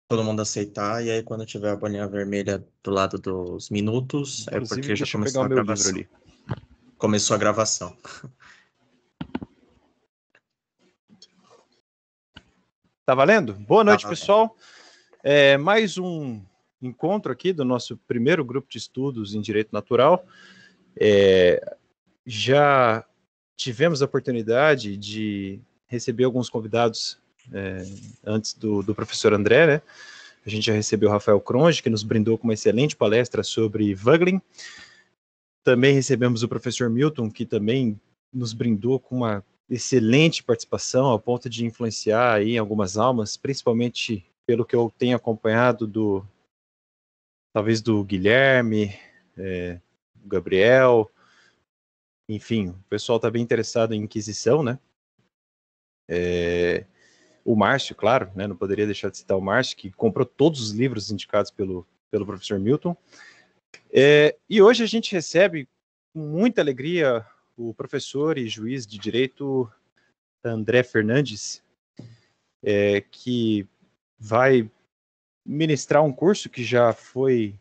todo mundo aceitar, e aí quando tiver a bolinha vermelha do lado dos minutos, é Inclusive, porque já deixa eu pegar começou o a meu livro gravação. ali. Começou a gravação. Tá valendo? Boa noite, Tá. pessoal. Mais um encontro aqui do nosso primeiro grupo de estudos em Direito Natural. Já tivemos a oportunidade de receber alguns convidados antes do professor André, né? A gente já recebeu o Rafael Cronge, que nos brindou com uma excelente palestra sobre Voegelin. Também recebemos o professor Milton, que também nos brindou com uma excelente participação, ao ponto de influenciar aí algumas almas, principalmente pelo que eu tenho acompanhado talvez do Guilherme, do Gabriel, enfim, o pessoal está bem interessado em Inquisição, né? O Márcio, claro, né? Não poderia deixar de citar o Márcio, que comprou todos os livros indicados pelo professor Milton. E hoje a gente recebe com muita alegria o professor e juiz de direito André Fernandes, que vai ministrar um curso que já foi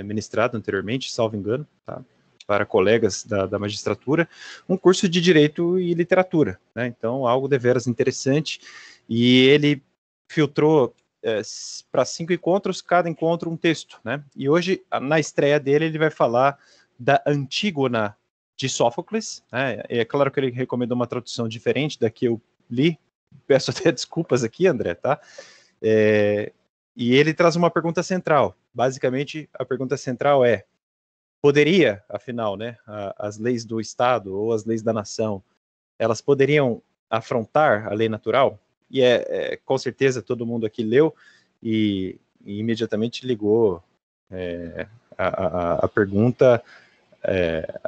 ministrado anteriormente, salvo engano, tá? Para colegas da magistratura, um curso de Direito e Literatura, né? Então, algo deveras interessante, e ele filtrou para 5 encontros, cada encontro um texto, né? E hoje, na estreia dele, ele vai falar da Antígona de Sófocles, né? É claro que ele recomendou uma tradução diferente da que eu li, peço até desculpas aqui, André, tá? E ele traz uma pergunta central. Basicamente, a pergunta central é: poderia, afinal, né, as leis do Estado ou as leis da nação, elas poderiam afrontar a lei natural? E com certeza todo mundo aqui leu e imediatamente ligou a pergunta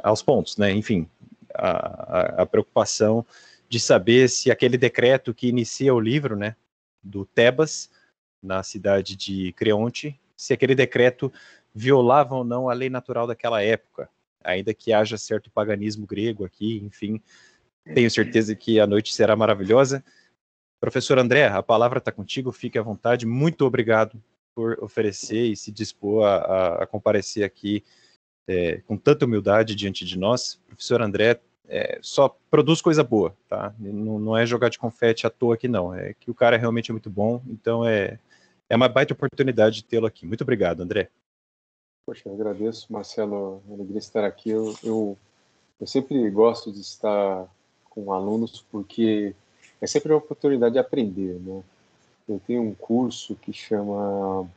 aos pontos, né? Enfim, a preocupação de saber se aquele decreto que inicia o livro, né, do Tebas, na cidade de Creonte, se aquele decreto violava ou não a lei natural daquela época, ainda que haja certo paganismo grego aqui, enfim, tenho certeza que a noite será maravilhosa. Professor André, a palavra está contigo, fique à vontade, muito obrigado por oferecer e se dispor a comparecer aqui com tanta humildade diante de nós. Professor André só produz coisa boa, tá? Não é jogar de confete à toa aqui, não. É que o cara realmente é muito bom, então é uma baita oportunidade de tê-lo aqui. Muito obrigado, André. Poxa, eu agradeço, Marcelo, a alegria de estar aqui. Eu sempre gosto de estar com alunos porque é sempre uma oportunidade de aprender, né? Eu tenho um curso que chama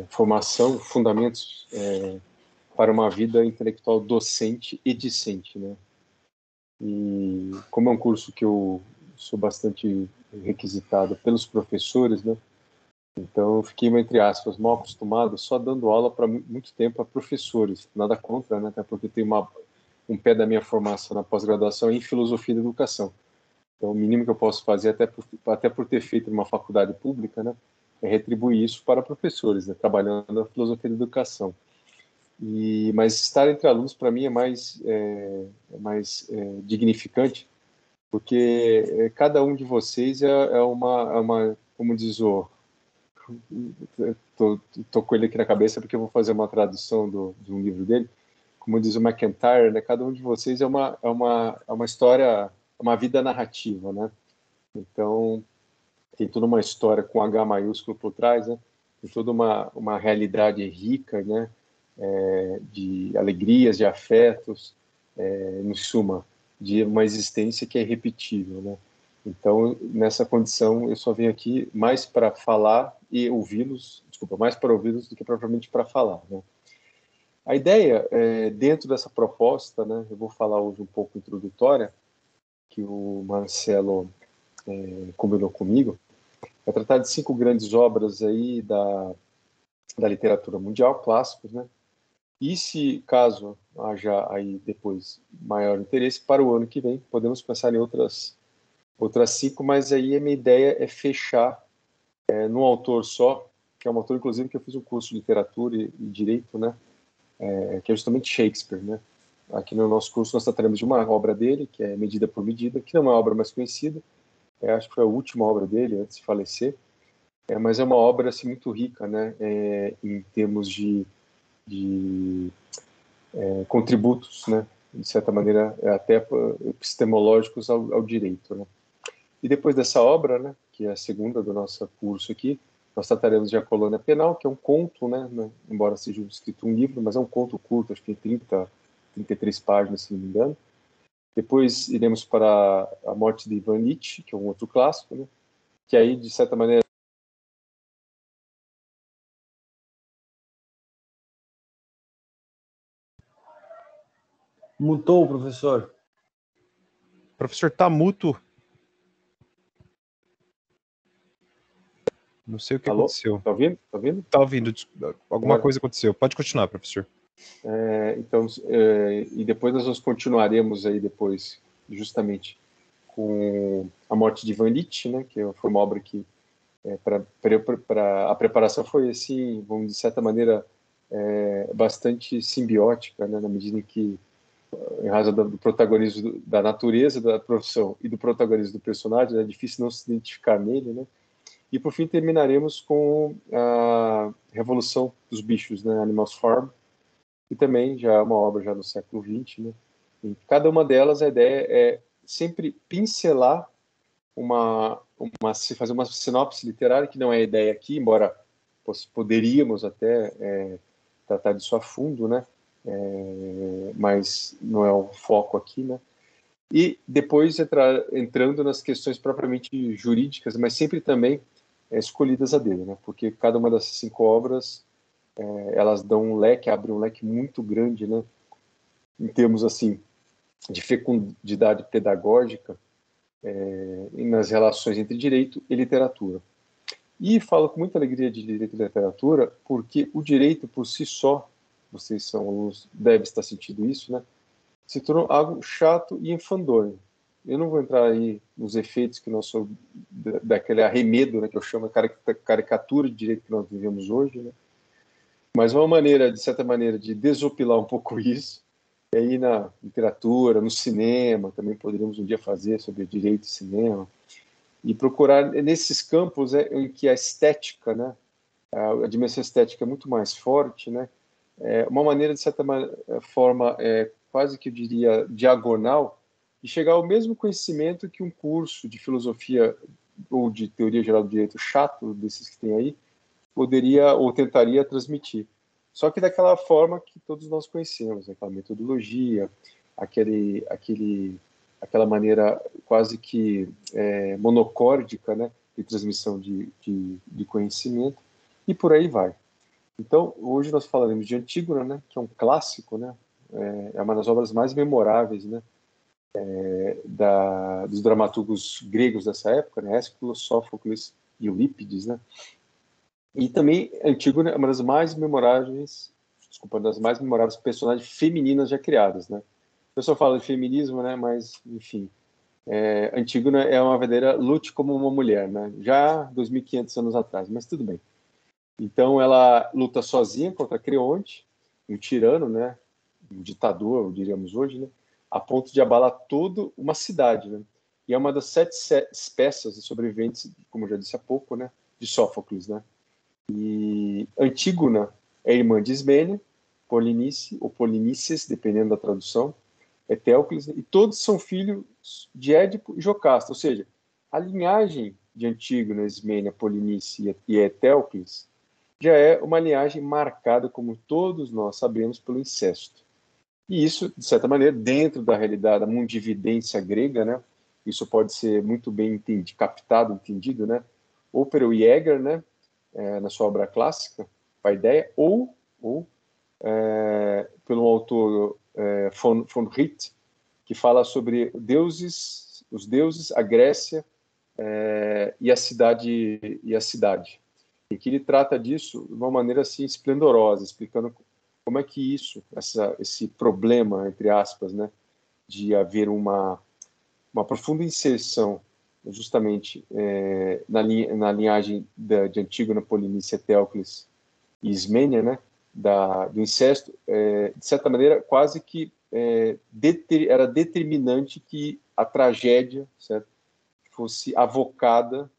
Formação, Fundamentos para uma Vida Intelectual Docente e Discente, né? E como é um curso que eu sou bastante requisitado pelos professores, né? Então eu fiquei, entre aspas, mal acostumado só dando aula para muito tempo a professores. Nada contra, né? Até porque tem um pé da minha formação na pós-graduação em filosofia da educação. Então o mínimo que eu posso fazer, até por ter feito uma faculdade pública, né? É retribuir isso para professores, né? Trabalhando na filosofia da educação. Mas estar entre alunos para mim é mais dignificante, porque cada um de vocês é uma, como diz o, tô com ele aqui na cabeça porque eu vou fazer uma tradução de um livro dele, como diz o McIntyre, né? Cada um de vocês é uma história, uma vida narrativa, né? Então tem toda uma história com H maiúsculo por trás, né? Tem toda uma realidade rica, né? De alegrias, de afetos, em suma, de uma existência que é irrepetível, né? Então, nessa condição, eu só venho aqui mais para falar e ouvi-los, desculpa, mais para ouvi-los do que propriamente para falar, né? A ideia, dentro dessa proposta, né, eu vou falar hoje um pouco introdutória, que o Marcelo combinou comigo, é tratar de 5 grandes obras aí da literatura mundial, clássicos, né? E se, caso haja aí depois maior interesse, para o ano que vem, podemos pensar em outras 5, mas aí a minha ideia é fechar num autor só, que é um autor, inclusive, que eu fiz um curso de literatura e direito, né? Que é justamente Shakespeare, né? Aqui no nosso curso nós trataremos de uma obra dele, que é Medida por Medida, que não é uma obra mais conhecida, acho que foi a última obra dele antes de falecer, mas é uma obra assim, muito rica, né, em termos de contributos, né, de certa maneira, até epistemológicos ao direito, né. E depois dessa obra, né, que é a segunda do nosso curso aqui, nós trataremos de A Colônia Penal, que é um conto, né, embora seja escrito um livro, mas é um conto curto, acho que tem 33 páginas, se não me engano. Depois iremos para A Morte de Ivan Nietzsche, que é um outro clássico, né, que aí, de certa maneira, Mutou o professor. O professor tá mudo. Não sei o que alô? aconteceu. Tá ouvindo? Tá ouvindo? Tá ouvindo? Alguma Agora? coisa aconteceu. Pode continuar, professor. Então, e depois nós continuaremos aí depois, justamente, com A Morte de Ivan Nietzsche, né, que foi uma obra que, para a preparação foi, assim, vamos de certa maneira, bastante simbiótica, né, na medida em que, em razão do protagonismo da natureza da profissão e do protagonismo do personagem, é difícil não se identificar nele, né. E, por fim, terminaremos com a Revolução dos Bichos, né, Animals Farm, e também já é uma obra já do século XX, né. Em cada uma delas, a ideia é sempre pincelar fazer uma sinopse literária, que não é a ideia aqui, embora poderíamos até tratar disso a fundo, né, mas não é o foco aqui, né. E depois entrando nas questões propriamente jurídicas, mas sempre também escolhidas a dedo, né, porque cada uma dessas 5 obras, elas dão um leque, abrem um leque muito grande, né, em termos assim de fecundidade pedagógica, nas relações entre direito e literatura. E falo com muita alegria de direito e literatura, porque o direito por si só, vocês são alunos, devem estar sentindo isso, né, se tornou algo chato e enfadonho. Eu não vou entrar aí nos efeitos que nós somos, daquele arremedo, né, que eu chamo de caricatura de direito que nós vivemos hoje, né, mas uma maneira, de certa maneira, de desopilar um pouco isso, e aí na literatura, no cinema, também poderíamos um dia fazer sobre direito e cinema, e procurar nesses campos em que a estética, né, a dimensão estética é muito mais forte, né, uma maneira, de certa forma, quase que eu diria diagonal, de chegar ao mesmo conhecimento que um curso de filosofia ou de teoria geral do direito chato, desses que tem aí, poderia ou tentaria transmitir. Só que daquela forma que todos nós conhecemos, aquela metodologia, aquela maneira quase que monocórdica, né, de transmissão de conhecimento, e por aí vai. Então, hoje nós falaremos de Antígona, né, que é um clássico, né, é uma das obras mais memoráveis, né, dos dramaturgos gregos dessa época, né, Ésquilo, Sófocles e Eurípides, né. E também Antígona é uma das mais memoráveis, das mais memoráveis personagens femininas já criadas, né. O pessoal fala de feminismo, né, mas, enfim, Antígona é uma verdadeira lute como uma mulher, né, já 2.500 anos atrás, mas tudo bem. Então ela luta sozinha contra Creonte, um tirano, né, um ditador, diríamos hoje, né, a ponto de abalar toda uma cidade, né. E é uma das 7 peças de sobreviventes, como eu já disse há pouco, né, de Sófocles, né. E Antígona é irmã de Ismênia, Polinice ou Polinices, dependendo da tradução, Etéocles, e todos são filhos de Édipo e Jocasta, ou seja, a linhagem de Antígona, Ismênia, Polinice e Etéocles já é uma linhagem marcada, como todos nós sabemos, pelo incesto. E isso, de certa maneira, dentro da realidade da mundividência grega, né, isso pode ser muito bem entendido, né, ou pelo Jäger, né, na sua obra clássica, Paideia, ou pelo autor von Wright, que fala sobre os deuses, a Grécia e a cidade. E que ele trata disso de uma maneira assim esplendorosa, explicando como é que esse problema, entre aspas, né, de haver uma profunda inserção justamente na linhagem de Antígona, Polinice, Etéocles e Ismênia, né, do incesto, de certa maneira, quase que era determinante que a tragédia, certo, fosse avocada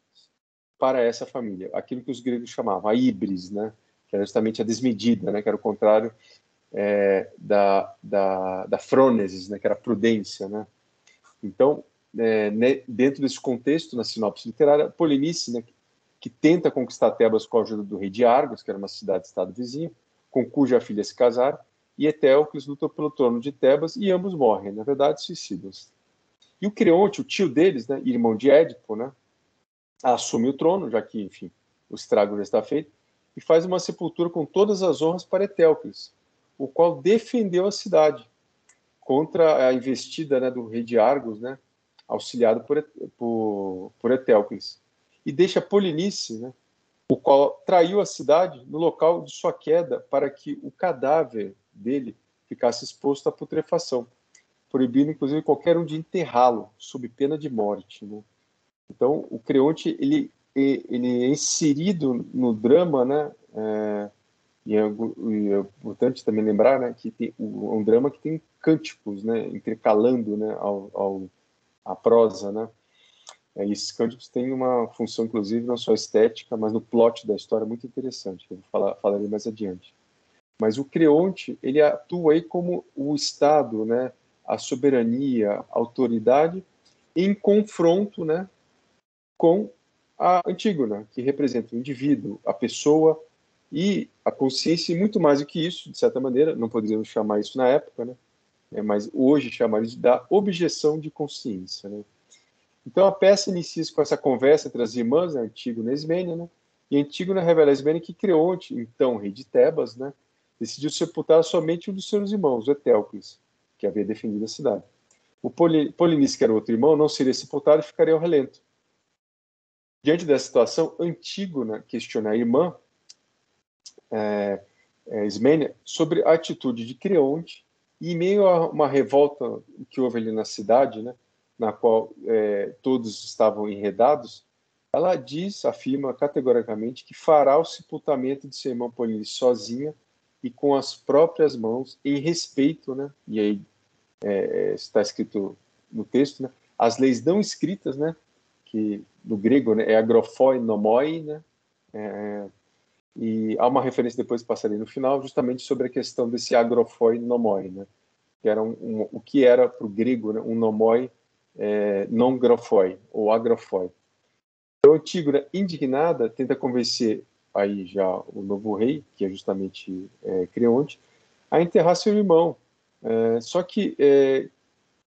para essa família, aquilo que os gregos chamavam a híbris, né? Que era justamente a desmedida, né? Que era o contrário da frônesis, né? Que era a prudência, né? Então, dentro desse contexto, na sinopse literária, Polinice, né? Que tenta conquistar Tebas com a ajuda do rei de Argos, que era uma cidade-estado vizinha, com cuja filha se casaram, e Etéocles luta pelo trono de Tebas e ambos morrem, na verdade, suicidam-se. E o Creonte, o tio deles, né, irmão de Édipo, né, assume o trono, já que, enfim, o estrago já está feito, e faz uma sepultura com todas as honras para Etéocles, o qual defendeu a cidade contra a investida, né, do rei de Argos, né, auxiliado por Etéocles. E deixa Polinice, né, o qual traiu a cidade no local de sua queda para que o cadáver dele ficasse exposto à putrefação, proibindo inclusive qualquer um de enterrá-lo sob pena de morte, né? Então o Creonte ele é inserido no drama, né? E é importante também lembrar, né, que tem um drama que tem cânticos, né, intercalando, né, a prosa, né? E esses cânticos têm uma função, inclusive, não só estética, mas no plot da história muito interessante, que eu falarei mais adiante. Mas o Creonte, ele atua aí como o Estado, né, a soberania, a autoridade, em confronto, né, com a Antígona, que representa o indivíduo, a pessoa e a consciência, e muito mais do que isso, de certa maneira, não poderíamos chamar isso na época, né, mas hoje chamaríamos da objeção de consciência, né. Então a peça inicia com essa conversa entre as irmãs, né, Antígona e Ismênia, né? E Antígona revela a Ismênia que Creonte, então rei de Tebas, né, decidiu sepultar somente um dos seus irmãos, Etéocles, que havia defendido a cidade. O Polinice, que era outro irmão, não seria sepultado e ficaria ao relento. Diante dessa situação, Antígona questiona a irmã Ismênia sobre a atitude de Creonte e, em meio a uma revolta que houve ali na cidade, né, na qual todos estavam enredados, ela afirma categoricamente que fará o sepultamento de seu irmão Polinice sozinha e com as próprias mãos, em respeito, né, e aí está escrito no texto, né, as leis não escritas, né, que no grego, né, é agrofoi nomoi, né, e há uma referência depois que passarei no final, justamente sobre a questão desse agrofoi nomoi, né, que era o que era para o grego, né, um nomoi non grofoi, ou agrofoi. Então, Antígona, indignada, tenta convencer aí já o novo rei, que é justamente Creonte, a enterrar seu irmão. Só que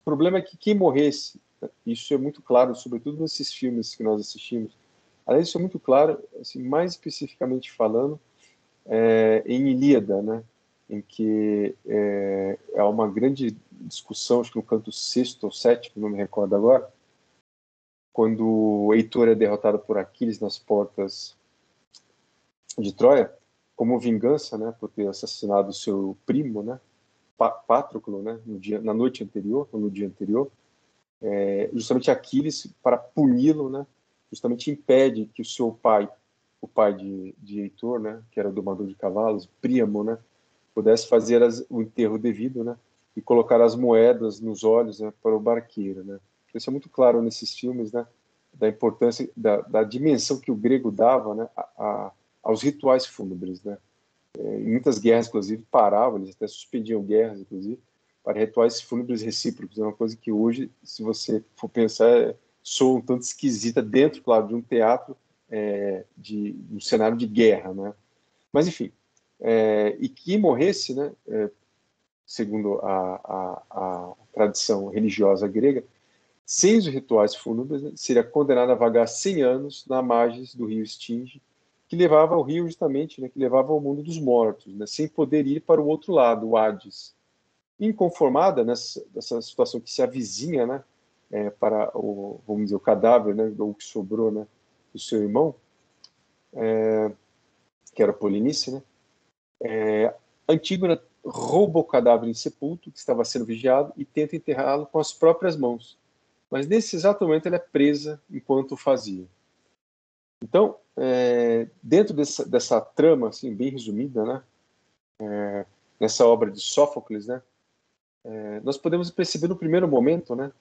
o problema é que quem morresse, isso é muito claro, sobretudo nesses filmes que nós assistimos, além disso é muito claro, assim, mais especificamente falando, em Ilíada, né, em que há uma grande discussão, acho que no canto sexto ou sétimo, não me recordo agora, quando Heitor é derrotado por Aquiles nas portas de Troia, como vingança, né, por ter assassinado o seu primo, né, Patroclo, né, na noite anterior, ou no dia anterior, justamente Aquiles, para puni-lo, né, justamente impede que o seu pai, o pai de Heitor, né, que era o domador de cavalos, Príamo, né, pudesse fazer o enterro devido, né, e colocar as moedas nos olhos, né, para o barqueiro, né. Isso é muito claro nesses filmes, né, da importância, da dimensão que o grego dava, né, aos rituais fúnebres, né. Em muitas guerras, inclusive, paravam, eles até suspendiam guerras, inclusive, para rituais fúnebres recíprocos. É uma coisa que hoje, se você for pensar, soa um tanto esquisita dentro, claro, de um teatro, de um cenário de guerra, né. Mas, enfim, e que morresse, né, segundo a tradição religiosa grega, sem os rituais fúnebres, né, seria condenado a vagar 100 anos na margem do rio Estinge, que levava ao rio justamente, né, que levava ao mundo dos mortos, né, sem poder ir para o outro lado, o Hades. Inconformada nessa situação que se avizinha, né, para vamos dizer, o cadáver, né, ou que sobrou, né, do seu irmão, que era Polinice, né, Antígona rouba o cadáver insepulto, que estava sendo vigiado, e tenta enterrá-lo com as próprias mãos. Mas nesse exato momento ela é presa enquanto o fazia. Então, dentro dessa trama, assim, bem resumida, né, nessa obra de Sófocles, né, nós podemos perceber no primeiro momento, né,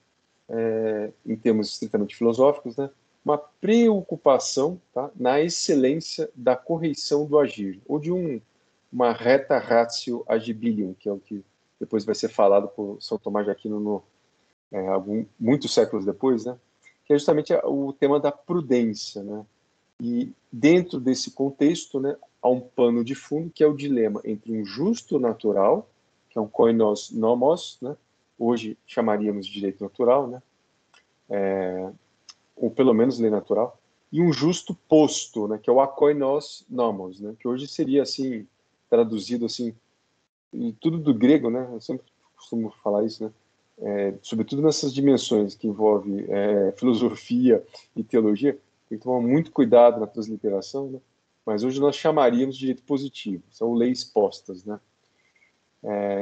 em termos estritamente filosóficos, né, uma preocupação, tá, na excelência da correição do agir, ou de uma reta ratio agibilium, que é o que depois vai ser falado por São Tomás de Aquino muitos séculos depois, né, que é justamente o tema da prudência, né? E dentro desse contexto, né, há um pano de fundo que é o dilema entre um justo natural, que é um koinos nomos, né, hoje chamaríamos de direito natural, né, ou pelo menos lei natural, e um justo posto, né, que é o akoinos nomos, né, que hoje seria assim traduzido assim, e tudo do grego, né, eu sempre costumo falar isso, né, sobretudo nessas dimensões que envolve filosofia e teologia, tem que tomar muito cuidado na transliteração, né, mas hoje nós chamaríamos de direito positivo, são leis postas, né.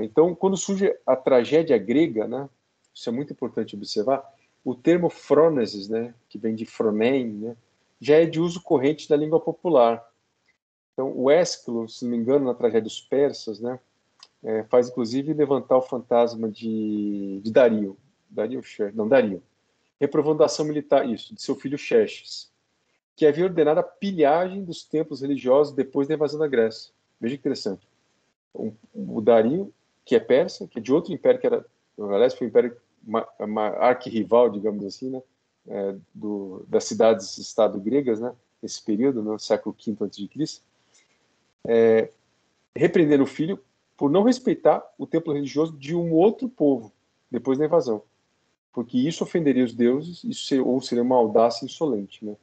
Então, quando surge a tragédia grega, né, isso é muito importante observar, o termo phronesis, né, que vem de phronein, né, já é de uso corrente da língua popular. Então, o Ésquilo, se não me engano, na tragédia dos persas, né, faz inclusive levantar o fantasma de Dario, reprovando a ação militar, isso, de seu filho Xerxes, que havia ordenado a pilhagem dos templos religiosos depois da invasão da Grécia. Veja que interessante. O Dario, que é persa, que é de outro império, que era, aliás, foi um império uma arquirrival, digamos assim, né, das cidades-estado gregas, né, nesse período, no século V a.C., repreendendo o filho por não respeitar o templo religioso de um outro povo, depois da invasão, porque isso ofenderia os deuses, ou seria uma audácia insolente, né.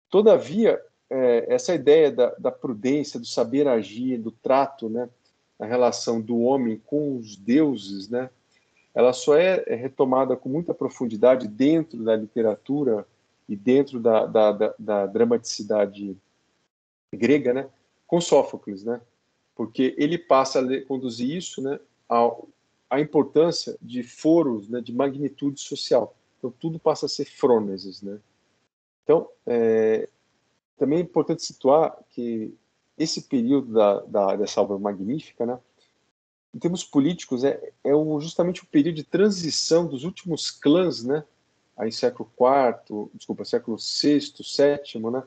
Todavia, essa ideia da prudência, do saber agir, do trato, né, a relação do homem com os deuses, né, ela só é retomada com muita profundidade dentro da literatura e dentro da dramaticidade grega, né, com Sófocles, né, porque ele passa a conduzir isso, né, a importância de foros, né, de magnitude social. Então, tudo passa a ser frônesis, né. Então, também é importante situar que esse período dessa obra magnífica, né, em termos políticos, justamente o período de transição dos últimos clãs, né, aí século VI, VII, né,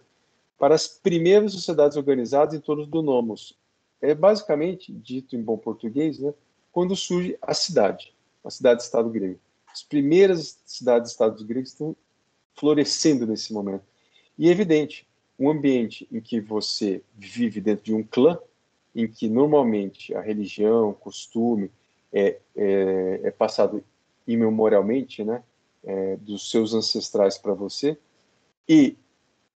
para as primeiras sociedades organizadas em torno do nomos. É basicamente, dito em bom português, né, quando surge a cidade-estado grega. As primeiras cidades-estados gregos estão florescendo nesse momento. E é evidente, um ambiente em que você vive dentro de um clã, em que normalmente a religião, o costume é passado imemorialmente, né, dos seus ancestrais para você, e,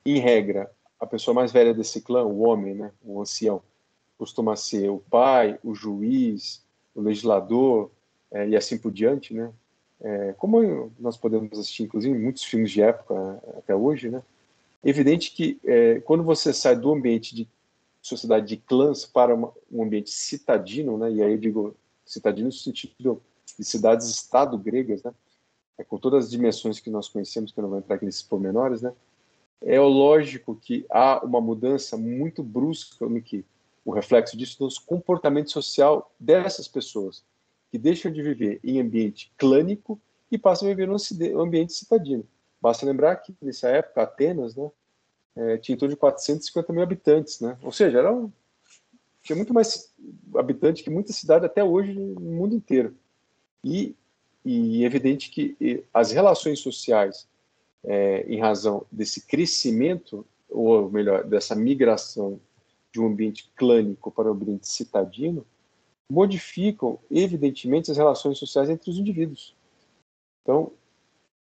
em regra, a pessoa mais velha desse clã, o homem, né, o ancião, costuma ser o pai, o juiz, o legislador, e assim por diante, né, como nós podemos assistir, inclusive, em muitos filmes de época até hoje, né, evidente que quando você sai do ambiente de sociedade de clãs para um ambiente citadino, né, e aí eu digo citadino no sentido de cidades-estado gregas, né, com todas as dimensões que nós conhecemos, que eu não vou entrar aqui nesses pormenores, né, é lógico que há uma mudança muito brusca no que o reflexo disso no comportamento social dessas pessoas, que deixam de viver em ambiente clânico e passam a viver no ambiente citadino. Basta lembrar que, nessa época, Atenas, né, tinha em torno de 450 mil habitantes, né? Ou seja, tinha muito mais habitante que muita cidade até hoje no mundo inteiro. E é evidente que as relações sociais, em razão desse crescimento, ou melhor, dessa migração de um ambiente clânico para um ambiente citadino, modificam, evidentemente, as relações sociais entre os indivíduos. Então,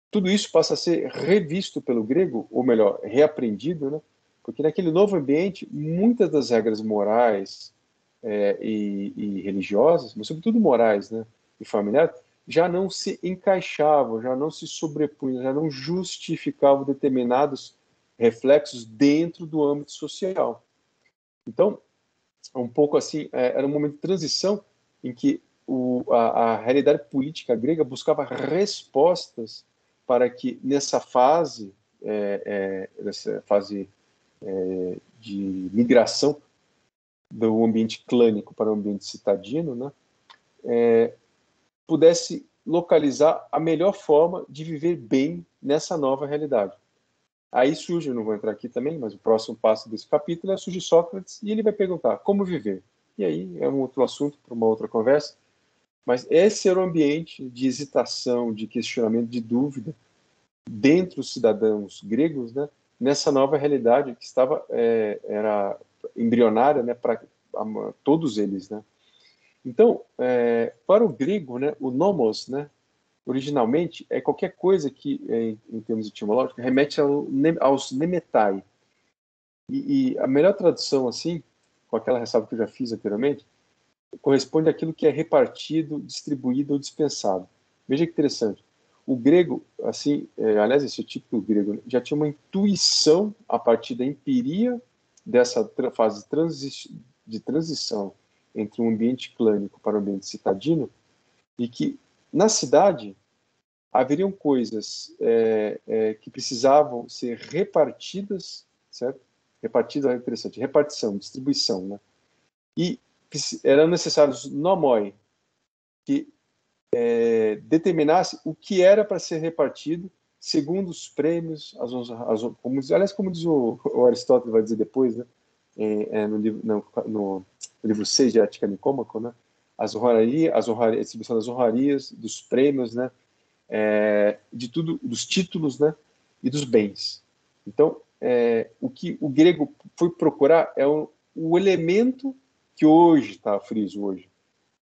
tudo isso passa a ser revisto pelo grego, ou melhor, reaprendido, né? Porque naquele novo ambiente, muitas das regras morais e religiosas, mas sobretudo morais, né, e familiares, já não se encaixavam, já não se sobrepunham, já não justificavam determinados reflexos dentro do âmbito social. Então, um pouco assim, era um momento de transição em que a realidade política grega buscava respostas para que nessa fase de migração do ambiente clânico para o ambiente citadino, né, pudesse localizar a melhor forma de viver bem nessa nova realidade. Aí surge, eu não vou entrar aqui também, mas o próximo passo desse capítulo é surge Sócrates e ele vai perguntar como viver. E aí é um outro assunto para uma outra conversa, mas esse era o ambiente de hesitação, de questionamento, de dúvida dentre os cidadãos gregos, né, nessa nova realidade que estava era embrionária, né, para todos eles, né. Então, para o grego, né, o nomos, né, originalmente é qualquer coisa que, em termos etimológicos, remete aos nemetai. E a melhor tradução, assim, com aquela ressalva que eu já fiz anteriormente, corresponde àquilo que é repartido, distribuído ou dispensado. Veja que interessante. O grego, assim, aliás, esse tipo grego, já tinha uma intuição a partir da empiria dessa fase de transição entre um ambiente clânico para um ambiente citadino, e que na cidade haveriam coisas que precisavam ser repartidas, certo? Repartidas é interessante, repartição, distribuição, né? E eram necessários nomoi, que determinasse o que era para ser repartido segundo os prêmios, como diz o Aristóteles, vai dizer depois, né? No livro 6 de Ética Nicômaco, né? A distribuição das honrarias, dos prêmios, né? De tudo, dos títulos, né? E dos bens. Então, o que o grego foi procurar é o elemento que hoje está friso hoje,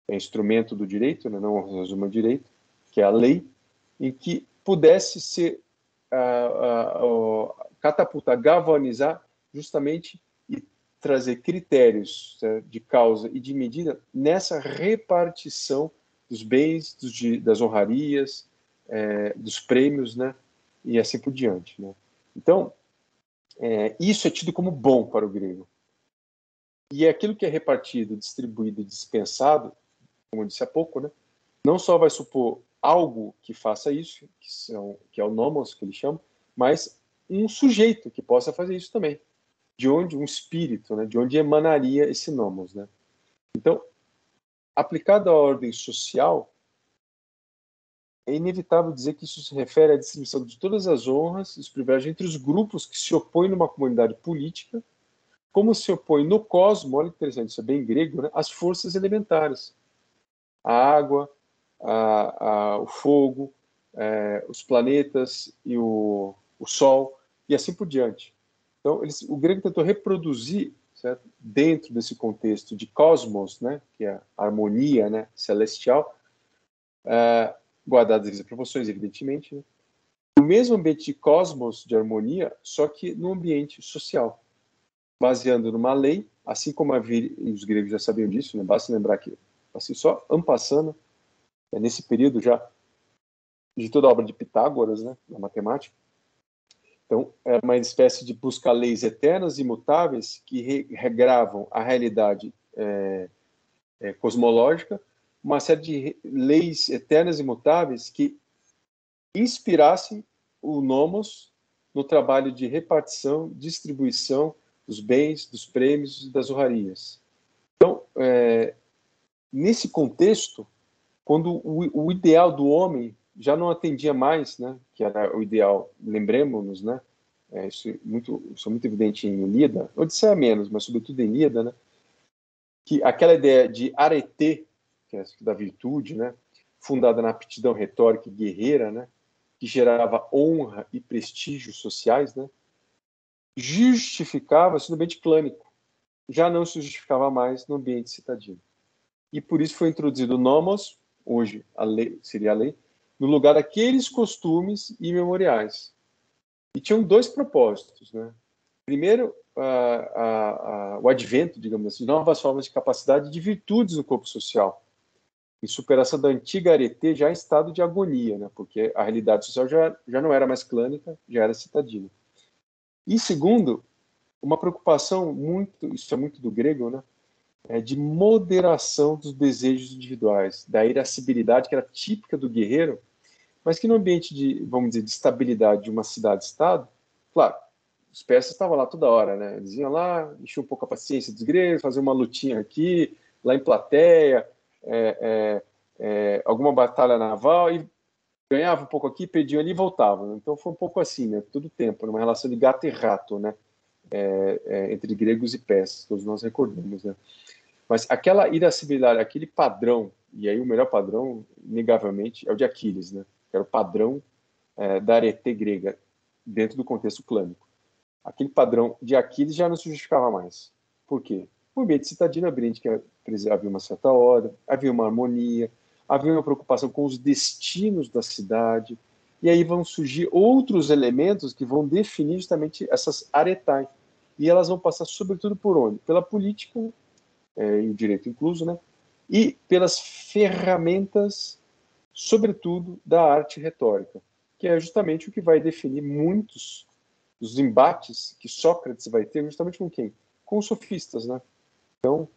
é instrumento do direito, né, não o resumo de direito, que é a lei, em que pudesse ser catapultar, galvanizar, justamente, e trazer critérios de causa e de medida nessa repartição dos bens, das honrarias, dos prêmios, né, e assim por diante, né. Então, isso é tido como bom para o grego. E aquilo que é repartido, distribuído e dispensado, como eu disse há pouco, né, não só vai supor algo que faça isso, que é o nomos, que eles chamam, mas um sujeito que possa fazer isso também. De onde um espírito, né, de onde emanaria esse nomos, né. Então, aplicado à ordem social, é inevitável dizer que isso se refere à distribuição de todas as honras e os privilégios entre os grupos que se opõem numa comunidade política, como se opõe no cosmos, olha que interessante, isso é bem grego, né, as forças elementares. A água, o fogo, os planetas e o Sol, e assim por diante. Então, o grego tentou reproduzir, certo, dentro desse contexto de cosmos, né, que é a harmonia, né, celestial, guardadas as proporções, evidentemente, né, o mesmo ambiente de cosmos, de harmonia, só que no ambiente social, baseando numa lei, assim como os gregos já sabiam disso, né, basta lembrar que, assim, só en passant, nesse período já de toda a obra de Pitágoras, né, na matemática. Então, é uma espécie de buscar leis eternas e imutáveis que regravam a realidade cosmológica, uma série de leis eternas e imutáveis que inspirassem o nomos no trabalho de repartição, distribuição dos bens, dos prêmios e das honrarias. Então, nesse contexto, quando o ideal do homem já não atendia mais, né, que era o ideal, lembremos-nos, né, isso é muito evidente em Ilíada, Odisseia menos, mas sobretudo em Ilíada, né, que aquela ideia de arete, que é da virtude, né, fundada na aptidão retórica e guerreira, né, que gerava honra e prestígios sociais, né, justificava-se no ambiente clânico, já não se justificava mais no ambiente citadino. E por isso foi introduzido o nomos, hoje a lei, seria a lei, no lugar daqueles costumes imemoriais. E tinham dois propósitos, né? Primeiro, o advento, digamos assim, de novas formas de capacidade e de virtudes no corpo social, em superação da antiga arete já em estado de agonia, né? Porque a realidade social já não era mais clânica, já era citadina. E segundo, uma preocupação isso é muito do grego, né? De moderação dos desejos individuais, da irascibilidade que era típica do guerreiro, mas que no ambiente de, vamos dizer, de estabilidade de uma cidade-estado, claro, os persas estavam lá toda hora, né? Eles iam lá, enchiam um pouco a paciência dos gregos, faziam uma lutinha aqui, lá em Plateia, alguma batalha naval, e ganhavam um pouco aqui, perdiam ali e voltavam. Então foi um pouco assim, né? Todo o tempo, numa relação de gato e rato, né? Entre gregos e persas, todos nós recordamos, né? Mas aquela irascibilidade, aquele padrão, e aí o melhor padrão, inegavelmente, é o de Aquiles, né? Que era o padrão da arete grega, dentro do contexto clânico. Aquele padrão de Aquiles já não se justificava mais. Por quê? O ambiente citadino ambiente que havia uma certa ordem, havia uma harmonia, havia uma preocupação com os destinos da cidade, e aí vão surgir outros elementos que vão definir justamente essas aretai. E elas vão passar sobretudo por onde? Pela política, e o direito incluso, né? E pelas ferramentas, sobretudo, da arte retórica, que é justamente o que vai definir muitos dos embates que Sócrates vai ter justamente com quem? Com os sofistas, né? Então,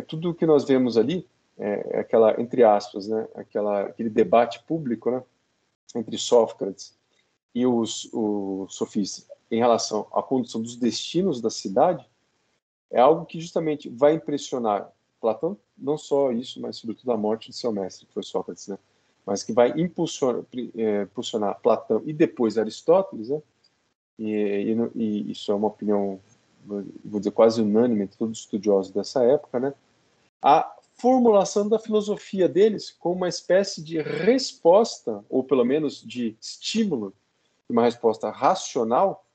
tudo o que nós vemos ali aquela, entre aspas, né? Aquele debate público, né? Entre Sócrates e os sofistas em relação à condução dos destinos da cidade, é algo que justamente vai impressionar Platão, não só isso, mas sobretudo a morte de seu mestre, que foi Sócrates, né? Mas que vai impulsionar Platão e depois Aristóteles, né? E isso é uma opinião, vou dizer, quase unânime entre todos os estudiosos dessa época, né? A formulação da filosofia deles como uma espécie de resposta, ou pelo menos de estímulo, uma resposta racional,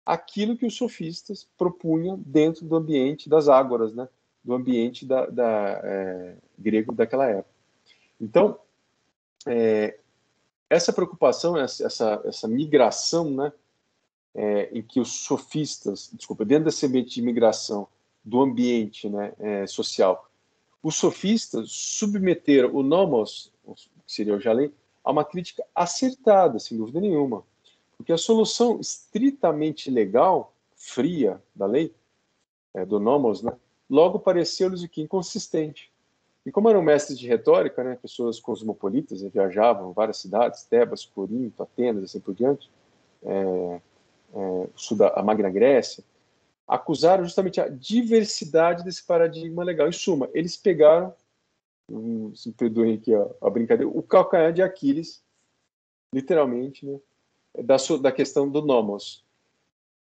àquilo que os sofistas propunham dentro do ambiente das ágoras, né? Do ambiente grego daquela época. Então, essa preocupação, essa migração, né? Em que os sofistas, dentro desse ambiente de migração do ambiente, né, social, os sofistas submeteram o nomos, que seria o Jalém, a uma crítica acertada, sem dúvida nenhuma. Porque a solução estritamente legal, fria da lei, do nomos, né, logo pareceu-lhes o que? Inconsistente. E como eram mestres de retórica, né, pessoas cosmopolitas, viajavam em várias cidades, Tebas, Corinto, Atenas, assim por diante, a Magna Grécia, acusaram justamente a diversidade desse paradigma legal. Em suma, eles pegaram, se me perdoem aqui a brincadeira, o calcanhar de Aquiles, literalmente, né, da questão do nomos.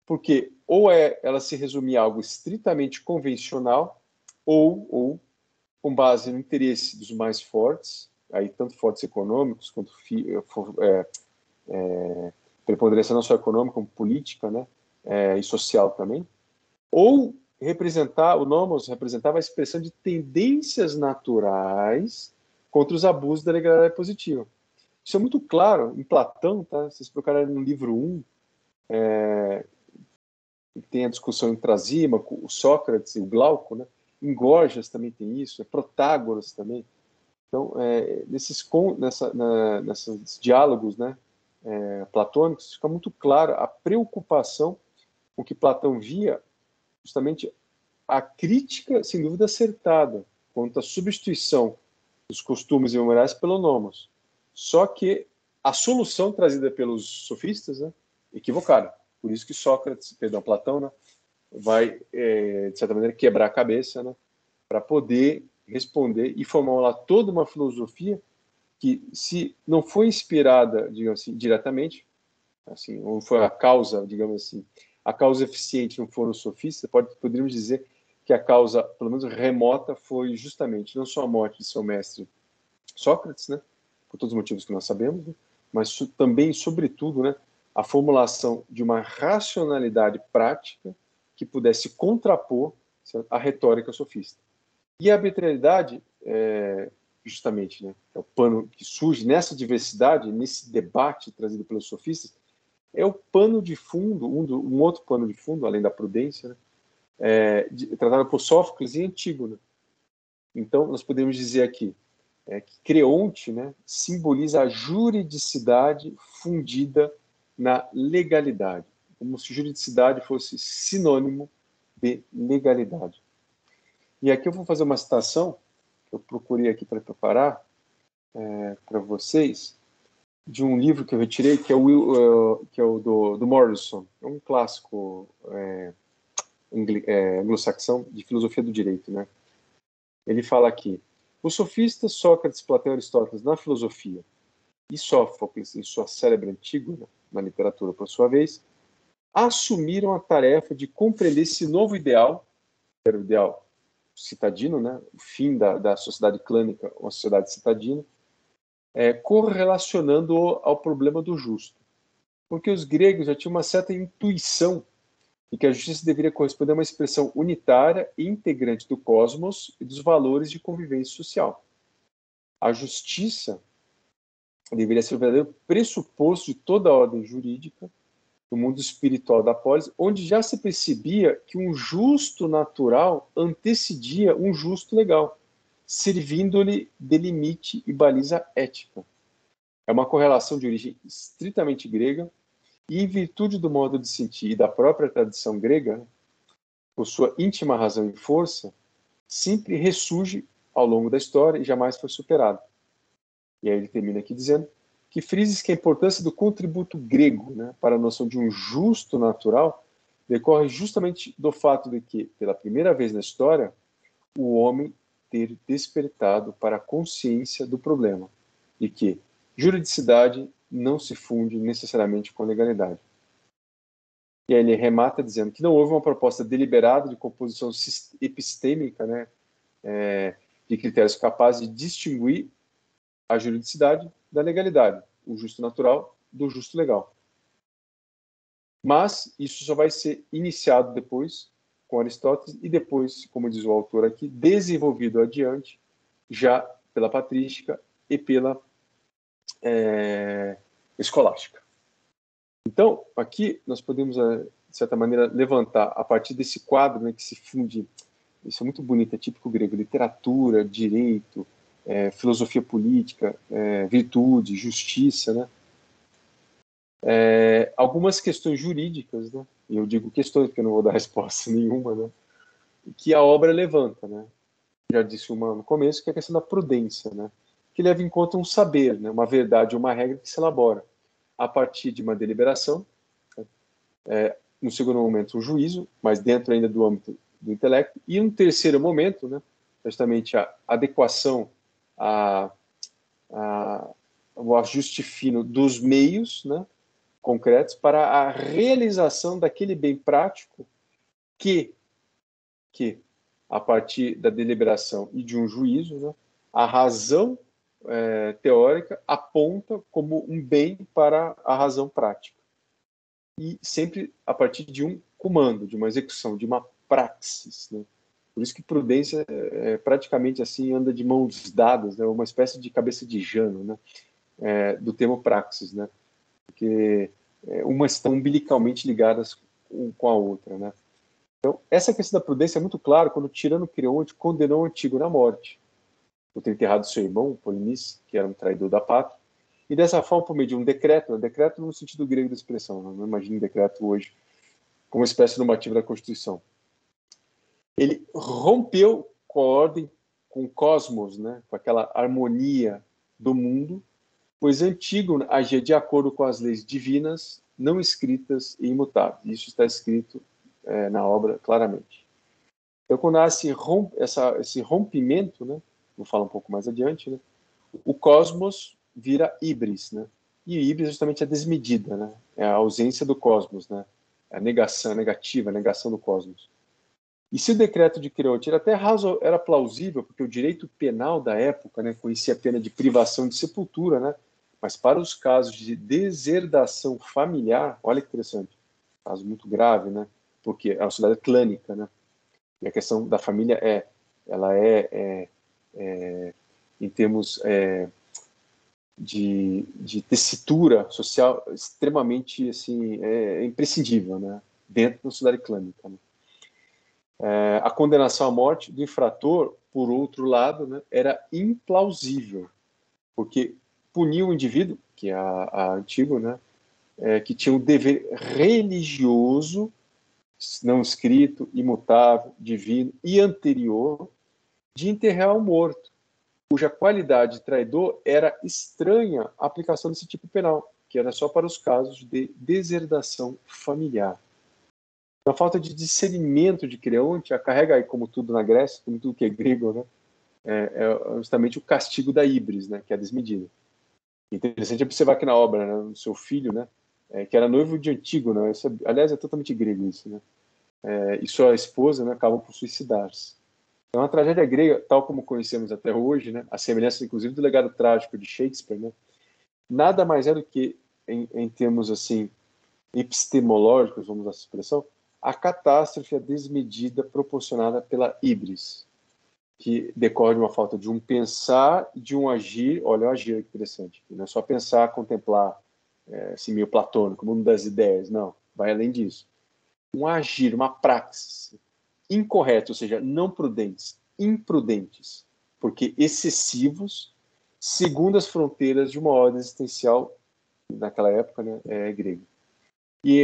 Porque ou ela se resumia a algo estritamente convencional, ou com base no interesse dos mais fortes, aí tanto fortes econômicos quanto preponderância não só econômica, como política, né, e social também, ou o nomos representava a expressão de tendências naturais contra os abusos da legalidade positiva. Isso é muito claro em Platão, tá? Vocês procurarem no livro 1, tem a discussão em Trasímaco, o Sócrates e o Glauco, né? Em Gorgias também tem isso, Protágoras também. Então, nesses diálogos, né, platônicos, fica muito clara a preocupação com que Platão via justamente a crítica, sem dúvida, acertada quanto à substituição dos costumes e morais pelo nomos. Só que a solução trazida pelos sofistas, né, equivocada. Por isso que Platão, né, vai, de certa maneira, quebrar a cabeça, né, para poder responder e formular toda uma filosofia que, se não foi inspirada, digamos assim, diretamente, assim, ou foi a causa, digamos assim, a causa eficiente não foram os sofistas, poderíamos dizer que a causa, pelo menos remota, foi justamente não só a morte de seu mestre Sócrates, né, por todos os motivos que nós sabemos, né, mas também, sobretudo, né, a formulação de uma racionalidade prática que pudesse contrapor, certo, a retórica sofista. E a arbitrariedade, justamente, né, é o pano que surge nessa diversidade, nesse debate trazido pelos sofistas, é o pano de fundo, um outro pano de fundo, além da prudência, né, tratado por Sófocles e Antígona. Então, nós podemos dizer aqui que Creonte, né, simboliza a juridicidade fundida na legalidade, como se juridicidade fosse sinônimo de legalidade. E aqui eu vou fazer uma citação que eu procurei aqui para preparar para vocês, de um livro que eu retirei, que é o do Morrison, é um clássico anglo-saxão de filosofia do direito, né? Ele fala aqui: os sofistas Sócrates, Platão e Aristóteles na filosofia e Sófocles, em sua célebre Antígona, na literatura por sua vez, assumiram a tarefa de compreender esse novo ideal, que era o ideal citadino, né, o fim da sociedade clânica, uma sociedade citadina, correlacionando ao problema do justo. Porque os gregos já tinham uma certa intuição de que a justiça deveria corresponder a uma expressão unitária e integrante do cosmos e dos valores de convivência social. A justiça deveria ser o verdadeiro pressuposto de toda a ordem jurídica no mundo espiritual da polis, onde já se percebia que um justo natural antecedia um justo legal, servindo-lhe de limite e baliza ética. É uma correlação de origem estritamente grega e, em virtude do modo de sentir e da própria tradição grega, por sua íntima razão e força, sempre ressurge ao longo da história e jamais foi superado. E aí ele termina aqui dizendo que frisa que a importância do contributo grego, né, para a noção de um justo natural decorre justamente do fato de que, pela primeira vez na história, o homem ter despertado para a consciência do problema e que juridicidade não se funde necessariamente com legalidade. E aí ele remata dizendo que não houve uma proposta deliberada de composição epistêmica, né, de critérios capazes de distinguir a juridicidade da legalidade, o justo natural do justo legal. Mas isso só vai ser iniciado depois com Aristóteles e depois, como diz o autor aqui, desenvolvido adiante já pela patrística e pela escolástica. Então, aqui nós podemos, de certa maneira, levantar a partir desse quadro, né, que se funde, isso é muito bonito, é típico grego, literatura, direito, filosofia política, virtude, justiça, né? Algumas questões jurídicas, né? E eu digo questões porque eu não vou dar resposta nenhuma, né? Que a obra levanta, né? Já disse uma no começo, que é a questão da prudência, né? Que leva em conta um saber, né? Uma verdade, uma regra que se elabora a partir de uma deliberação, no segundo momento um juízo, mas dentro ainda do âmbito do intelecto, e um terceiro momento, né? Justamente a adequação o ajuste fino dos meios, né, concretos para a realização daquele bem prático que a partir da deliberação e de um juízo, né, a razão teórica aponta como um bem para a razão prática. E sempre a partir de um comando, de uma execução, de uma praxis, né? Por isso que prudência praticamente assim anda de mãos dadas, né? Uma espécie de cabeça de Jano, né? Do termo praxis, né? Porque umas estão umbilicalmente ligadas com a outra, né? Então, essa questão da prudência é muito clara quando o tirano Creonte condenou o Antígono à morte por ter enterrado seu irmão, Polinices, que era um traidor da pátria, e dessa forma, por meio de um decreto no sentido grego da expressão, não imagine decreto hoje como uma espécie normativa da Constituição. Ele rompeu com a ordem, com o cosmos, né, com aquela harmonia do mundo, pois Antígono agia de acordo com as leis divinas, não escritas e imutáveis. Isso está escrito na obra claramente. Então, quando há esse rompimento, né, vou falar um pouco mais adiante, né, o cosmos vira híbris, né? E híbris é justamente a desmedida, né? É a ausência do cosmos, né? A negação, a negativa, a negação do cosmos. E se o decreto de Creonte era plausível, porque o direito penal da época, né, conhecia a pena de privação de sepultura, né? Mas para os casos de deserdação familiar, olha que interessante, caso muito grave, né? Porque é uma sociedade clânica, né? E a questão da família ela em termos de tessitura social extremamente assim, imprescindível, né? Dentro da sociedade clânica, né? A condenação à morte do infrator, por outro lado, né, era implausível, porque punia o indivíduo, que é a Antígona, né, que tinha um dever religioso, não escrito, imutável, divino e anterior, de enterrar o morto, cuja qualidade de traidor era estranha à aplicação desse tipo penal, que era só para os casos de deserdação familiar. A falta de discernimento de Creonte carrega aí, como tudo na Grécia, como tudo que é grego, né, é justamente o castigo da híbris, né, que é a desmedida. Interessante observar aqui na obra, né, o seu filho, né, que era noivo de Antígona, né, aliás, é totalmente grego isso, né, e sua esposa, né, acabam por suicidar-se. Então, a tragédia grega, tal como conhecemos até hoje, né, a semelhança, inclusive, do legado trágico de Shakespeare, né, nada mais é do que, em termos assim, epistemológicos, vamos usar essa expressão, a catástrofe, a desmedida proporcionada pela híbris, que decorre de uma falta de um pensar e de um agir. Olha o agir, que interessante. Não é só pensar, contemplar, assim, meio platônico, mundo das ideias. Não, vai além disso. Um agir, uma praxis incorreta, ou seja, não prudentes, imprudentes, porque excessivos, segundo as fronteiras de uma ordem existencial, naquela época, né, grega. E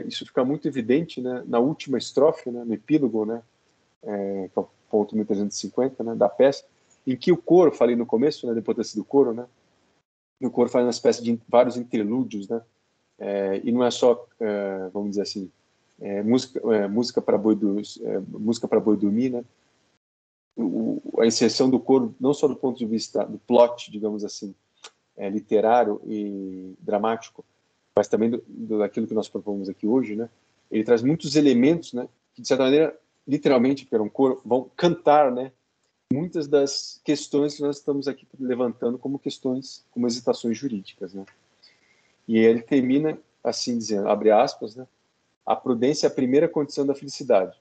isso fica muito evidente, né, na última estrofe, né, no epílogo, né, que é o ponto 1350, né, da peça, em que o coro, falei no começo, né, da importância do coro, né, o coro faz uma espécie de vários interlúdios, né, e não é só, vamos dizer assim, música para boi dormir, né, a inserção do coro, não só do ponto de vista do plot, digamos assim, literário e dramático, mas também daquilo que nós propomos aqui hoje, né, ele traz muitos elementos, né, que de certa maneira, literalmente, porque era um coro, vão cantar, né, muitas das questões que nós estamos aqui levantando como questões, como hesitações jurídicas, né. E ele termina assim dizendo, abre aspas, né, a prudência é a primeira condição da felicidade.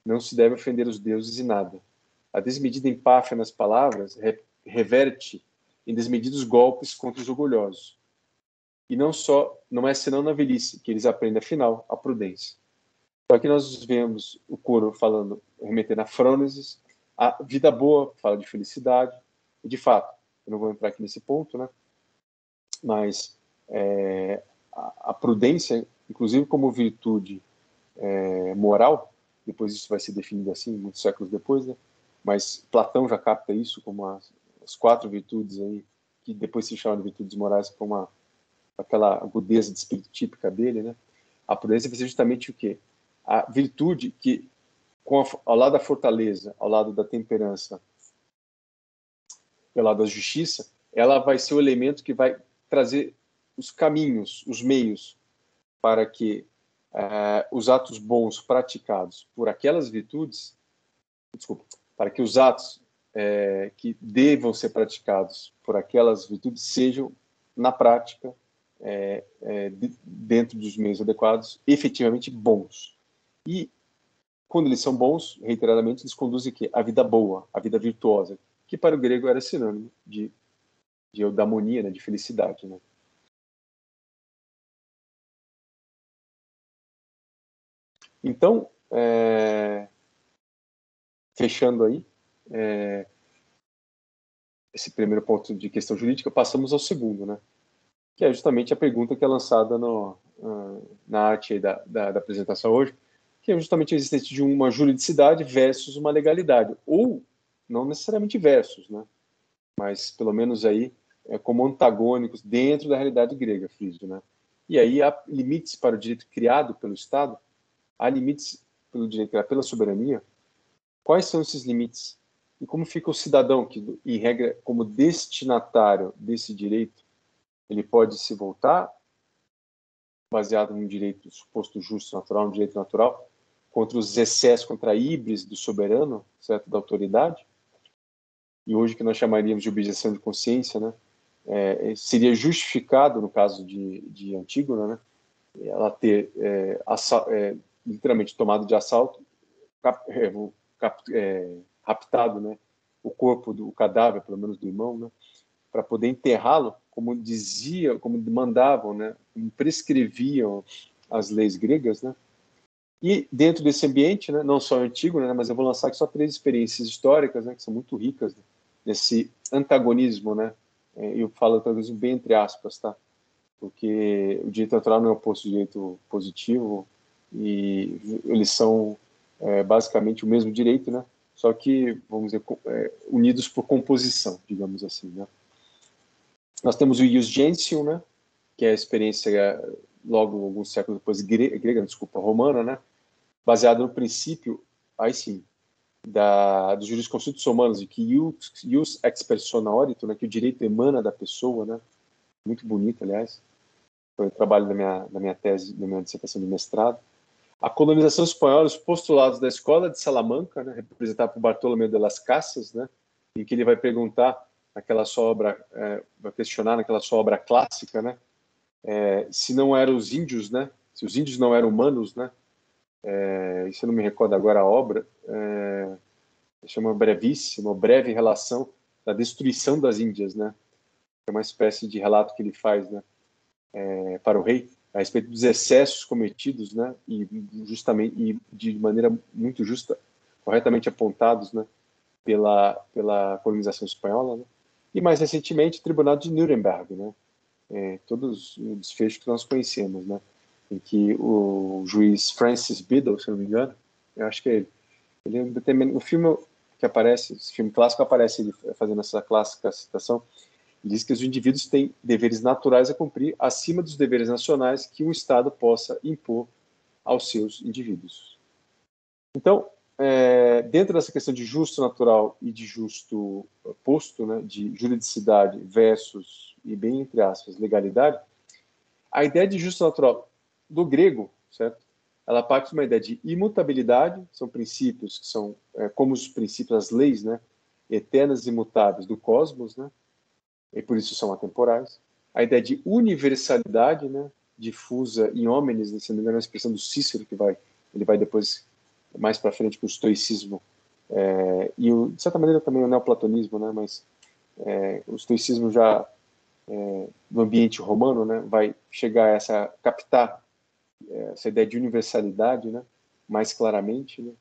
Não se deve ofender os deuses em nada. A desmedida empáfia nas palavras reverte em desmedidos golpes contra os orgulhosos. E não é senão na velhice que eles aprendem, afinal, a prudência. Então aqui nós vemos o coro falando, remetendo a Frônesis, a vida boa fala de felicidade, e de fato, eu não vou entrar aqui nesse ponto, né? Mas a prudência, inclusive como virtude moral, depois isso vai ser definido assim, muitos séculos depois, né? Mas Platão já capta isso como as 4 virtudes aí, que depois se chamam de virtudes morais, como aquela agudeza de espírito típica dele, né? A prudência vai ser justamente o quê? A virtude que, ao lado da fortaleza, ao lado da temperança, ao lado da justiça, ela vai ser o elemento que vai trazer os caminhos, os meios para que os atos bons praticados por aquelas virtudes, para que os atos que devam ser praticados por aquelas virtudes sejam, na prática, dentro dos meios adequados, efetivamente bons. E, quando eles são bons, reiteradamente, eles conduzem a vida boa, a vida virtuosa, que para o grego era sinônimo de eudaimonia, né, de felicidade. Né? Então, fechando aí, esse primeiro ponto de questão jurídica, passamos ao segundo, né? Que é justamente a pergunta que é lançada na arte da apresentação hoje, que é justamente a existência de uma juridicidade versus uma legalidade, ou não necessariamente versus, né? Mas pelo menos aí como antagônicos dentro da realidade grega, Frígio, né? E aí há limites para o direito criado pelo Estado, há limites pelo direito criado pela soberania. Quais são esses limites? E como fica o cidadão que, em regra, como destinatário desse direito, ele pode se voltar, baseado num direito suposto justo, natural, um direito natural, contra os excessos, contra a híbris do soberano, certo, da autoridade, e hoje que nós chamaríamos de objeção de consciência, né, seria justificado, no caso de Antígona, né, ela ter literalmente tomado de assalto, raptado, né, o corpo do cadáver, pelo menos do irmão, né, para poder enterrá-lo, como dizia, como mandavam, né, como prescreviam as leis gregas, né. E dentro desse ambiente, né, não só antigo, né, mas eu vou lançar aqui só 3 experiências históricas, né, que são muito ricas, né, nesse antagonismo, né. Eu falo talvez bem entre aspas, tá? Porque o direito natural não é oposto ao direito positivo e eles são basicamente o mesmo direito, né? Só que, vamos dizer, unidos por composição, digamos assim, né? Nós temos o ius gentium, né? Que é a experiência logo alguns séculos depois grega, romana, né? Baseado no princípio, aí sim, dos jurisconsultos romanos, de que ius ex persona orito, né? Que o direito emana da pessoa, né? muito bonito, aliás. Foi o trabalho da minha tese, da minha dissertação de mestrado. A colonização espanhola, os postulados da escola de Salamanca, né, representado por Bartolomé de las Casas, né, em que ele vai perguntar naquela sua obra, vai questionar naquela sua obra clássica, né, se não eram os índios, né, se os índios não eram humanos, né, isso eu não me recordo agora a obra, chama brevíssima, breve relação da destruição das Índias, né, é uma espécie de relato que ele faz, né, para o rei, a respeito dos excessos cometidos, né, e justamente e de maneira muito justa, corretamente apontados, né, pela colonização espanhola, né, e mais recentemente o Tribunal de Nuremberg, né, todos os desfechos que nós conhecemos, né, em que o juiz Francis Biddle, se não me engano, eu acho que é ele no filme que aparece, esse filme clássico aparece ele fazendo essa clássica citação. Diz que os indivíduos têm deveres naturais a cumprir acima dos deveres nacionais que um Estado possa impor aos seus indivíduos. Então, dentro dessa questão de justo natural e de justo posto, né, de juridicidade versus, e bem entre aspas, legalidade, a ideia de justo natural do grego, certo? Ela parte de uma ideia de imutabilidade, são princípios que são como os princípios, as leis, né, eternas e imutáveis do cosmos, né? E por isso são atemporais. A ideia de universalidade, né, difusa em homens, se não me engano, a expressão do Cícero, que ele vai depois, mais para frente, com o estoicismo, e, de certa maneira, também o neoplatonismo, né, mas o estoicismo já, no ambiente romano, né, vai chegar a captar essa ideia de universalidade, né, mais claramente, né.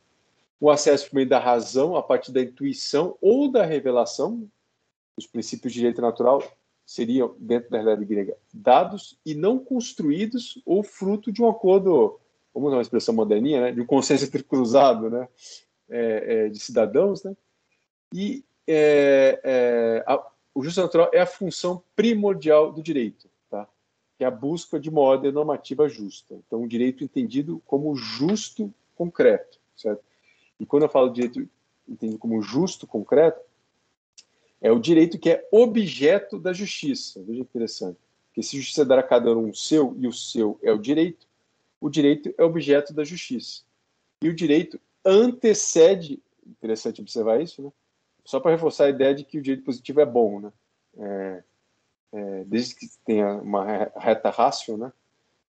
O acesso por meio da razão, a partir da intuição ou da revelação. Os princípios de direito natural seriam, dentro da realidade grega, dados e não construídos ou fruto de um acordo, vamos usar uma expressão moderninha, né, de um consenso intercruzado, né, de cidadãos, né, e o justo natural é a função primordial do direito, tá, que é a busca de uma ordem normativa justa. Então, o direito entendido como justo concreto, certo? E quando eu falo de direito entendido como justo concreto, é o direito que é objeto da justiça. Veja que interessante. Porque se a justiça dar a cada um o seu, e o seu é o direito é objeto da justiça. E o direito antecede, interessante observar isso, né? Só para reforçar a ideia de que o direito positivo é bom, né? Desde que tenha uma reta ratio, né?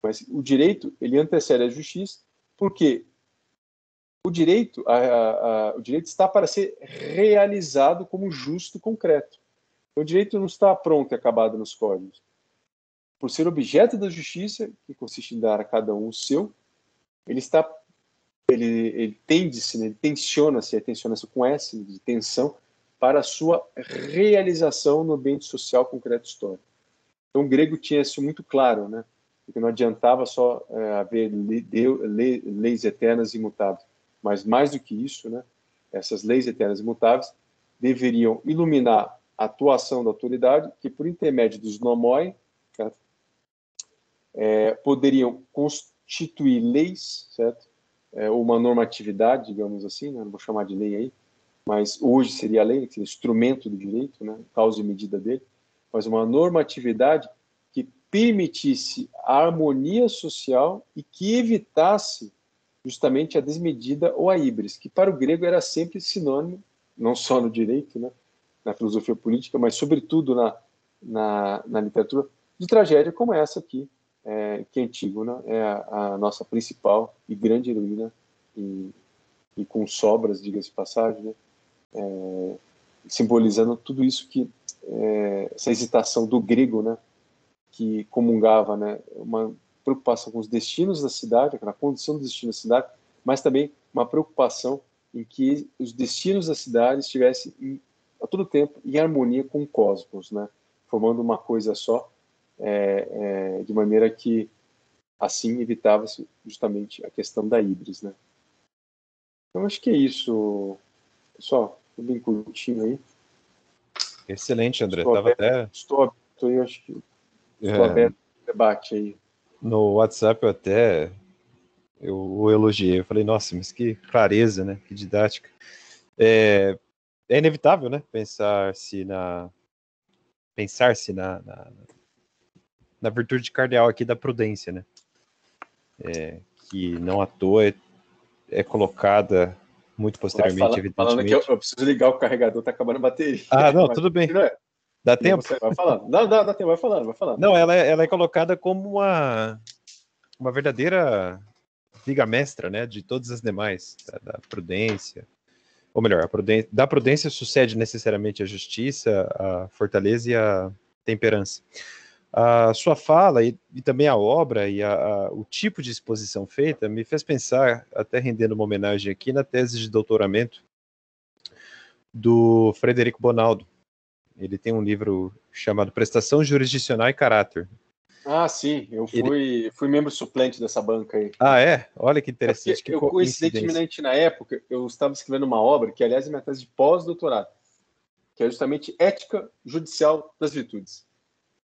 Mas o direito, ele antecede a justiça, porque o direito está para ser realizado como justo concreto. O direito não está pronto e acabado nos códigos. Por ser objeto da justiça, que consiste em dar a cada um o seu, ele tende-se, né, ele tensiona-se com S de tensão para a sua realização no ambiente social concreto histórico. Então o grego tinha isso muito claro, né? Porque não adiantava só haver leis eternas e imutáveis, mas mais do que isso, né? Essas leis eternas e imutáveis deveriam iluminar a atuação da autoridade, que por intermédio dos nomoi, certo? Poderiam constituir leis, certo? Uma normatividade, digamos assim, né? Não vou chamar de lei aí, mas hoje seria a lei, que seria instrumento do direito, né? Causa e medida dele, mas uma normatividade que permitisse a harmonia social e que evitasse justamente a desmedida ou a híbris, que para o grego era sempre sinônimo, não só no direito, né? Na filosofia política, mas sobretudo na literatura, de tragédia como essa aqui, que é Antígona, é a nossa principal e grande heroína, e com sobras, diga-se de passagem, né? Simbolizando tudo isso que essa hesitação do grego, né? Que comungava, né? Uma preocupação com os destinos da cidade, a condição dos destinos da cidade, mas também uma preocupação em que os destinos da cidade estivessem a todo tempo em harmonia com o cosmos, né? Formando uma coisa só, de maneira que assim evitava-se justamente a questão da híbris, né? Então acho que é isso, pessoal. Tudo bem curtinho aí. Excelente, André. Estou aberto aí, acho que estou aberto ao debate aí. No WhatsApp eu o elogiei. Eu falei, nossa, mas que clareza, né? Que didática. É inevitável, né? Pensar-se na na virtude cardeal aqui da prudência, né? Que não à toa é colocada muito posteriormente, evidentemente. Falando que eu preciso ligar o carregador, tá acabando a bateria. Não, tudo bem. Dá tempo? Vai falando. Não, dá tempo, vai falando. Não, ela é colocada como uma verdadeira viga mestra, né, de todas as demais, da prudência. Ou melhor, da prudência sucede necessariamente a justiça, a fortaleza e a temperança. A sua fala e também a obra e o tipo de exposição feita me fez pensar, até rendendo uma homenagem aqui, na tese de doutoramento do Frederico Bonaldo. Ele tem um livro chamado Prestação Jurisdicional e Caráter. Ah, sim, eu fui membro suplente dessa banca aí. Ah, é? Olha que interessante. Eu, coincidentemente, na época, eu estava escrevendo uma obra, que aliás é minha tese de pós-doutorado, que é justamente Ética Judicial das Virtudes.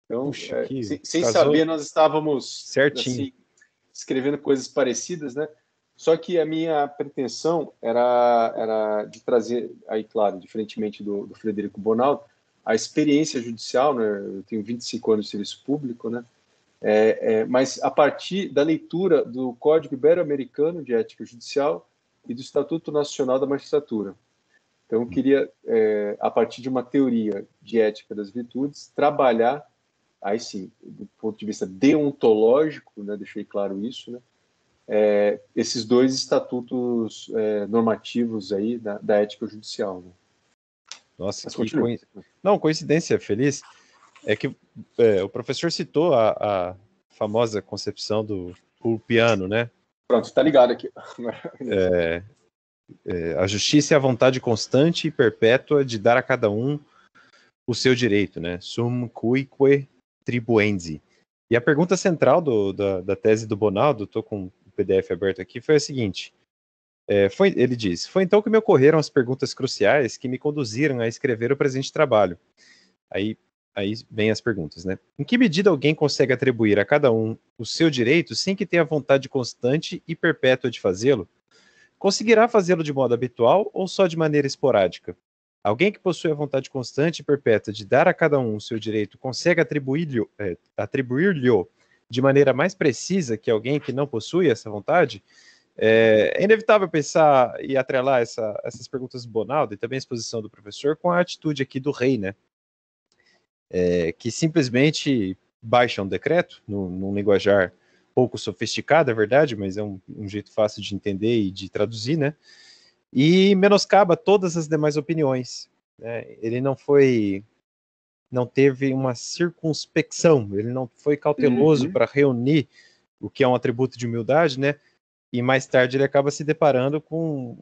Então, puxa, sem saber, nós estávamos certinho. Assim, escrevendo coisas parecidas, né? Só que a minha pretensão era de trazer, aí claro, diferentemente do Frederico Bonaldo, a experiência judicial, né? Eu tenho 25 anos de serviço público, né? Mas a partir da leitura do Código Ibero-Americano de Ética Judicial e do Estatuto Nacional da Magistratura. Então, eu queria, a partir de uma teoria de ética das virtudes, trabalhar, aí sim, do ponto de vista deontológico, né, deixei claro isso, né, esses dois estatutos normativos aí da ética judicial. Né. Nossa, coincidência feliz é que o professor citou a famosa concepção do Ulpiano, né? Pronto, tá ligado aqui. A justiça é a vontade constante e perpétua de dar a cada um o seu direito, né? Sum cuique tribuensi. E a pergunta central da tese do Bonaldo, estou com o PDF aberto aqui, foi a seguinte. Ele diz, foi então que me ocorreram as perguntas cruciais que me conduziram a escrever o presente trabalho. Aí vem as perguntas, né? Em que medida alguém consegue atribuir a cada um o seu direito sem que tenha vontade constante e perpétua de fazê-lo? Conseguirá fazê-lo de modo habitual ou só de maneira esporádica? Alguém que possui a vontade constante e perpétua de dar a cada um o seu direito consegue atribuir-lhe de maneira mais precisa que alguém que não possui essa vontade? É inevitável pensar e atrelar essas perguntas do Bonaldo e também a exposição do professor com a atitude aqui do rei, né? Que simplesmente baixa um decreto, num linguajar pouco sofisticado, é verdade, mas é um jeito fácil de entender e de traduzir, né? E menoscaba todas as demais opiniões. Né? Ele não teve uma circunspecção, ele não foi cauteloso para reunir o que é um atributo de humildade, né? E mais tarde ele acaba se deparando com...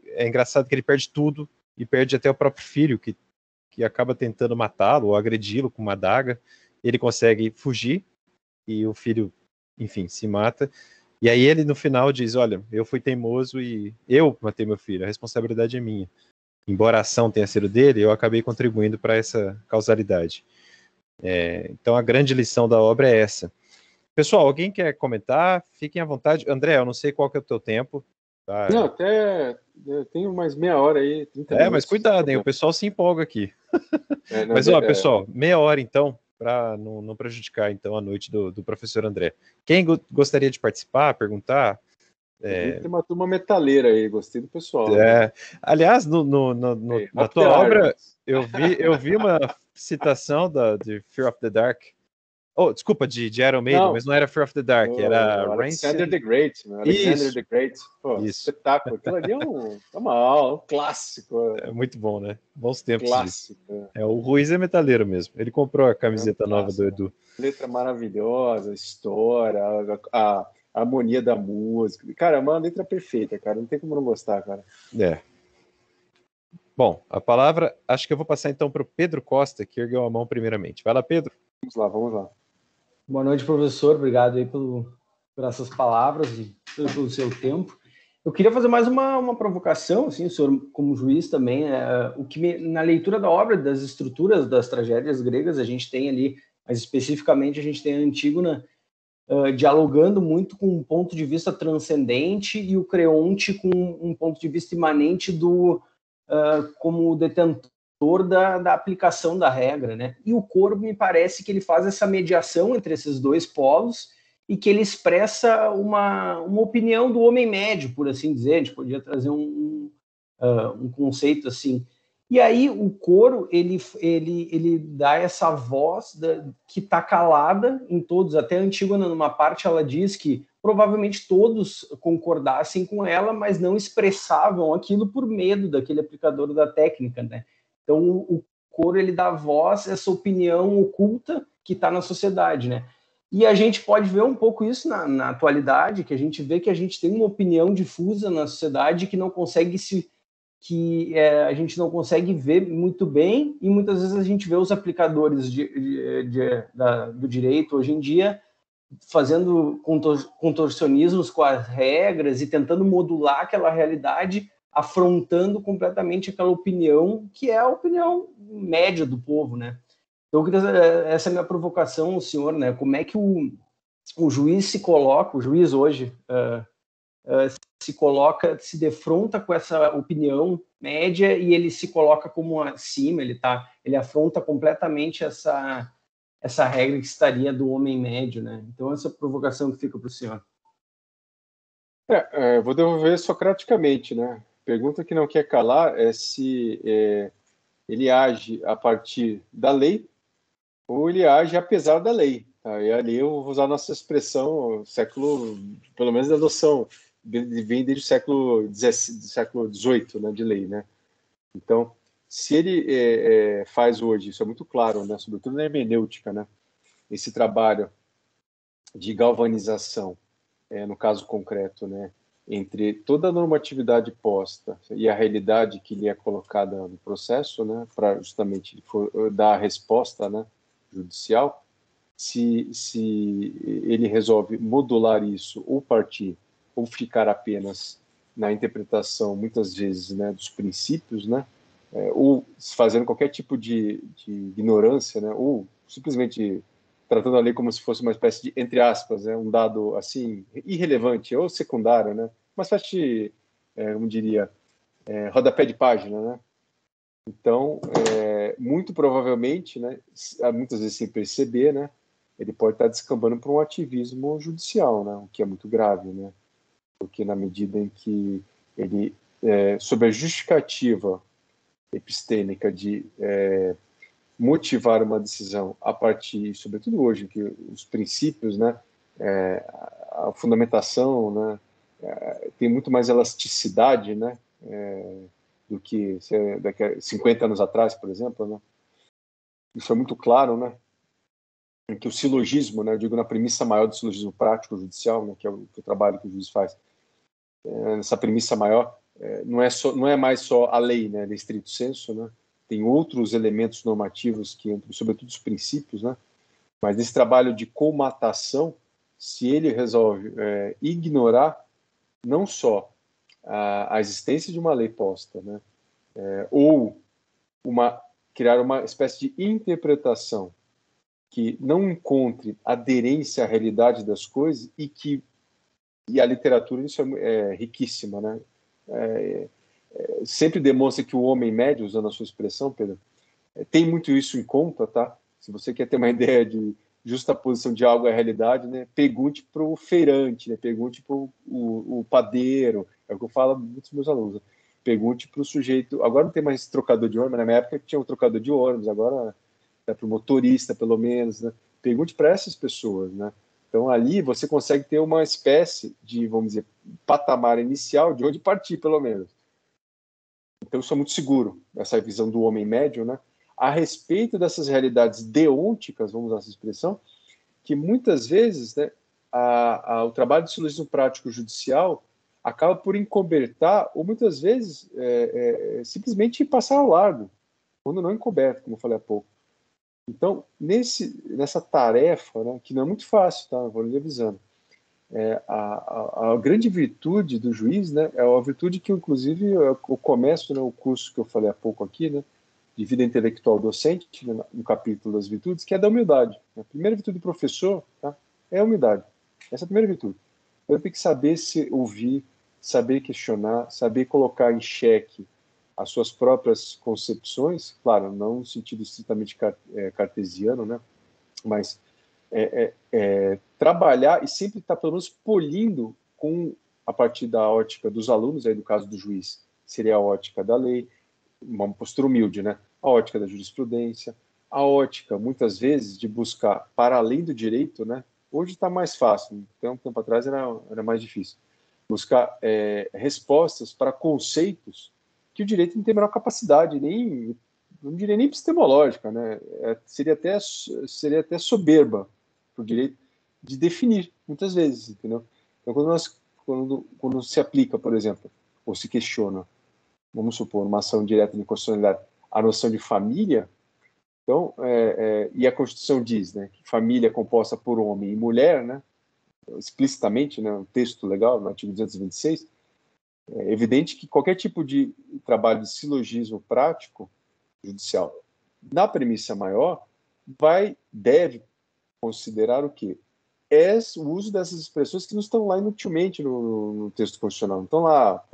É engraçado que ele perde tudo, e perde até o próprio filho, que acaba tentando matá-lo ou agredi-lo com uma adaga. Ele consegue fugir, e o filho, enfim, se mata. E aí ele, no final, diz, olha, eu fui teimoso e eu matei meu filho, a responsabilidade é minha. Embora a ação tenha sido dele, eu acabei contribuindo para essa causalidade. Então a grande lição da obra é essa. Pessoal, alguém quer comentar? Fiquem à vontade. André, eu não sei qual que é o teu tempo. Tá? Não, até eu tenho mais meia hora aí, 30 minutos. Mas cuidado, hein? O pessoal se empolga aqui. Mas, pessoal, meia hora então, para não prejudicar então a noite do professor André. Quem gostaria de participar, perguntar? Tem uma turma metaleira aí, gostei do pessoal. Aliás, na tua obra, eu vi uma citação de Fear of the Dark. Desculpa, de Iron Maiden, mas não era Fear of the Dark, era Alexander the Great. Alexander the Great. Espetáculo. Aquilo ali é uma aula, um clássico. É muito bom, né? Bons tempos. Clássico. O Ruiz é metaleiro mesmo. Ele comprou a camiseta nova do Edu. Letra maravilhosa, história, a harmonia da música. Cara, é uma letra perfeita, cara. Não tem como não gostar, cara. Bom, a palavra, acho que eu vou passar então para o Pedro Costa, que ergueu a mão primeiramente. Vai lá, Pedro. Vamos lá. Boa noite, professor. Obrigado aí por essas palavras e pelo seu tempo. Eu queria fazer mais uma provocação, assim, o senhor como juiz também, na leitura da obra, das estruturas das tragédias gregas, a gente tem ali, mas especificamente a gente tem a Antígona dialogando muito com um ponto de vista transcendente e o Creonte com um ponto de vista imanente como detentor da aplicação da regra, né? E o coro me parece que ele faz essa mediação entre esses dois polos e que ele expressa uma opinião do homem médio, por assim dizer. A gente podia trazer um conceito assim. E aí o coro ele dá essa voz que está calada em todos. Até a Antígona, numa parte, ela diz que provavelmente todos concordassem com ela, mas não expressavam aquilo por medo daquele aplicador da técnica, né? Então o coro ele dá voz a essa opinião oculta que está na sociedade, né? E a gente pode ver um pouco isso na atualidade, que a gente vê que a gente tem uma opinião difusa na sociedade que não consegue a gente não consegue ver muito bem, e muitas vezes a gente vê os aplicadores do direito hoje em dia fazendo contorcionismos com as regras e tentando modular aquela realidade, afrontando completamente aquela opinião que é a opinião média do povo, né? Então, essa é a minha provocação ao senhor, né? Como é que o juiz se coloca, o juiz hoje se coloca, se defronta com essa opinião média e ele se coloca como acima, ele afronta completamente essa regra que estaria do homem médio, né? Então, essa provocação que fica para o senhor. Vou devolver socraticamente, né? Pergunta que não quer calar é se ele age a partir da lei ou ele age apesar da lei. Tá? E ali eu vou usar a nossa expressão, pelo menos da noção, vem desde o século XVIII, né, de lei, né? Então, se ele faz hoje, isso é muito claro, né, sobretudo na hermenêutica, né, esse trabalho de galvanização, no caso concreto, né, entre toda a normatividade posta e a realidade que lhe é colocada no processo, né, para justamente dar a resposta, né, judicial, se ele resolve modular isso ou partir ou ficar apenas na interpretação, muitas vezes, né, dos princípios, né, ou fazendo qualquer tipo de ignorância, né, ou simplesmente tratando a lei como se fosse uma espécie de, entre aspas, um dado assim irrelevante ou secundário, né, uma espécie de, como diria, rodapé de página, né. Então, muito provavelmente, né, muitas vezes sem perceber, né, ele pode estar descambando para um ativismo judicial, né, o que é muito grave, né, porque na medida em que ele, sob a justificativa epistêmica de motivar uma decisão a partir, sobretudo hoje, que os princípios, né, a fundamentação, né, tem muito mais elasticidade, né, do que daqui a 50 anos atrás, por exemplo, né? Isso é muito claro, né, em que o silogismo, né, eu digo na premissa maior do silogismo prático judicial, né, que é o trabalho que o juiz faz, nessa premissa maior, não é mais só a lei, né, de estrito senso, né, tem outros elementos normativos que entram, sobretudo os princípios, né, mas nesse trabalho de comatação, se ele resolve ignorar não só a existência de uma lei posta, né, ou criar uma espécie de interpretação que não encontre aderência à realidade das coisas e a literatura isso é riquíssima, né? Sempre demonstra que o homem médio, usando a sua expressão, Pedro, tem muito isso em conta, tá? Se você quer ter uma ideia de justaposição de algo à realidade, né? Pergunte para o feirante, né? Pergunte para o padeiro, é o que eu falo a muitos meus alunos. Né? Pergunte para o sujeito. Agora não tem mais trocador de ônibus, na minha época tinha um trocador de ônibus, agora é para o motorista, pelo menos, né? Pergunte para essas pessoas, né? Então, ali você consegue ter uma espécie de, vamos dizer, patamar inicial de onde partir, pelo menos. Então, eu sou muito seguro dessa visão do homem médio, né? A respeito dessas realidades deônticas, vamos usar essa expressão, que muitas vezes, né, o trabalho de silogismo prático judicial acaba por encobertar, ou muitas vezes simplesmente passar ao largo, quando não encoberto, como eu falei há pouco. Então, nessa tarefa, né, que não é muito fácil, tá? Vou lhe avisando, a grande virtude do juiz, né, é a virtude que, inclusive, eu começo, né, o curso que eu falei há pouco aqui, né, de vida intelectual docente, né, no capítulo das virtudes, que é da humildade. A primeira virtude do professor, tá, é a humildade. Essa é a primeira virtude. Eu tenho que saber se ouvir, saber questionar, saber colocar em xeque as suas próprias concepções, claro, não no sentido estritamente cartesiano, né? Mas trabalhar e sempre estar, pelo menos, polindo a partir da ótica dos alunos, aí no caso do juiz, seria a ótica da lei, uma postura humilde, né? A ótica da jurisprudência, a ótica, muitas vezes, de buscar para além do direito, né? Hoje está mais fácil, até um tempo atrás era mais difícil. Buscar respostas para conceitos que o direito não tem a menor capacidade, não diria nem epistemológica, né? Seria até soberba para o direito de definir, muitas vezes, entendeu? Então, quando se aplica, por exemplo, ou se questiona, vamos supor, uma ação direta de constitucionalidade, a noção de família, então, e a Constituição diz, né, que família é composta por homem e mulher, né, explicitamente, né, um texto legal, no artigo 226, é evidente que qualquer tipo de trabalho de silogismo prático judicial, na premissa maior, deve considerar o quê? O uso dessas expressões que não estão lá inutilmente no texto constitucional, não estão lá,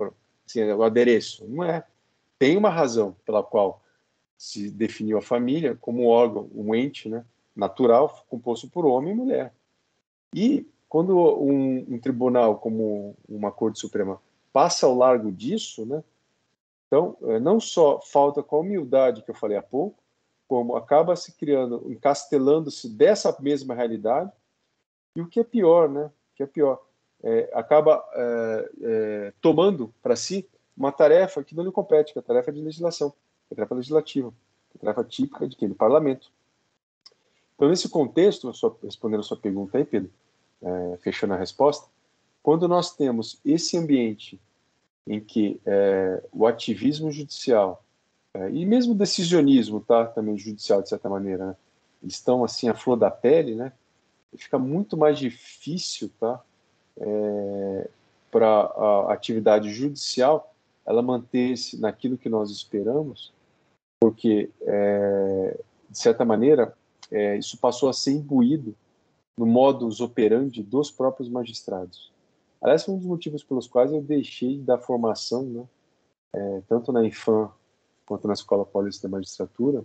assim, o adereço, não é. Tem uma razão pela qual se definiu a família como um órgão, um ente, né, natural, composto por homem e mulher. E quando um tribunal, como uma Corte Suprema, passa ao largo disso, né, então, não só falta com a humildade que eu falei há pouco, como acaba se criando, encastelando-se dessa mesma realidade, e o que é pior, né, acaba tomando para si uma tarefa que não lhe compete, que é a tarefa de legislação, a tarefa legislativa, a tarefa típica de quem? Do parlamento. Então, nesse contexto, respondendo a sua pergunta aí, Pedro, fechando a resposta, quando nós temos esse ambiente em que o ativismo judicial e mesmo o decisionismo, tá, também judicial, de certa maneira, né, eles estão assim à flor da pele, né, fica muito mais difícil, tá, para a atividade judicial ela manter-se naquilo que nós esperamos, porque, de certa maneira, isso passou a ser imbuído no modus operandi dos próprios magistrados. Aliás, foi um dos motivos pelos quais eu deixei da formação, né, tanto na Infam quanto na Escola Paulista da Magistratura,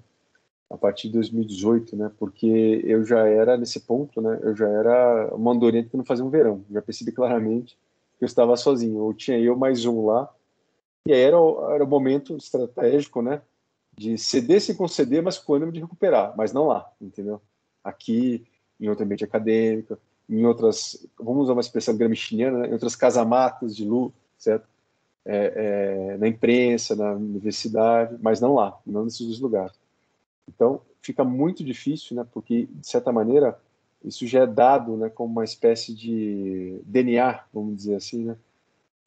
a partir de 2018, né, porque eu já era, nesse ponto, né, eu já era uma andorrenta que não fazia um verão, já percebi claramente que eu estava sozinho, ou tinha eu mais um lá, e aí era o momento estratégico, né, de ceder sem conceder, mas com o ânimo de recuperar, mas não lá, entendeu? Aqui, em outro ambiente acadêmico, em outras, vamos usar uma expressão gramsciana, né, em outras casamatas de luta, certo? Na imprensa, na universidade, mas não lá, não nesses dois lugares. Então, fica muito difícil, né, porque, de certa maneira, isso já é dado, né, como uma espécie de DNA, vamos dizer assim, né,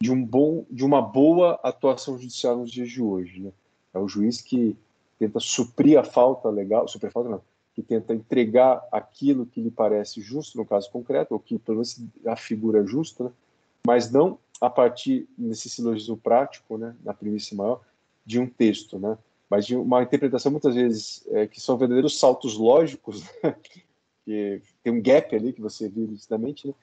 de uma boa atuação judicial nos dias de hoje, né? É o juiz que tenta suprir a falta legal, suprir a falta não, que tenta entregar aquilo que lhe parece justo no caso concreto, ou que pelo menos a figura justa, né? Mas não a partir desse silogismo prático, né, na premissa maior, de um texto, né? Mas de uma interpretação muitas vezes que são verdadeiros saltos lógicos, né? Que tem um gap ali que você viu lucidamente, né?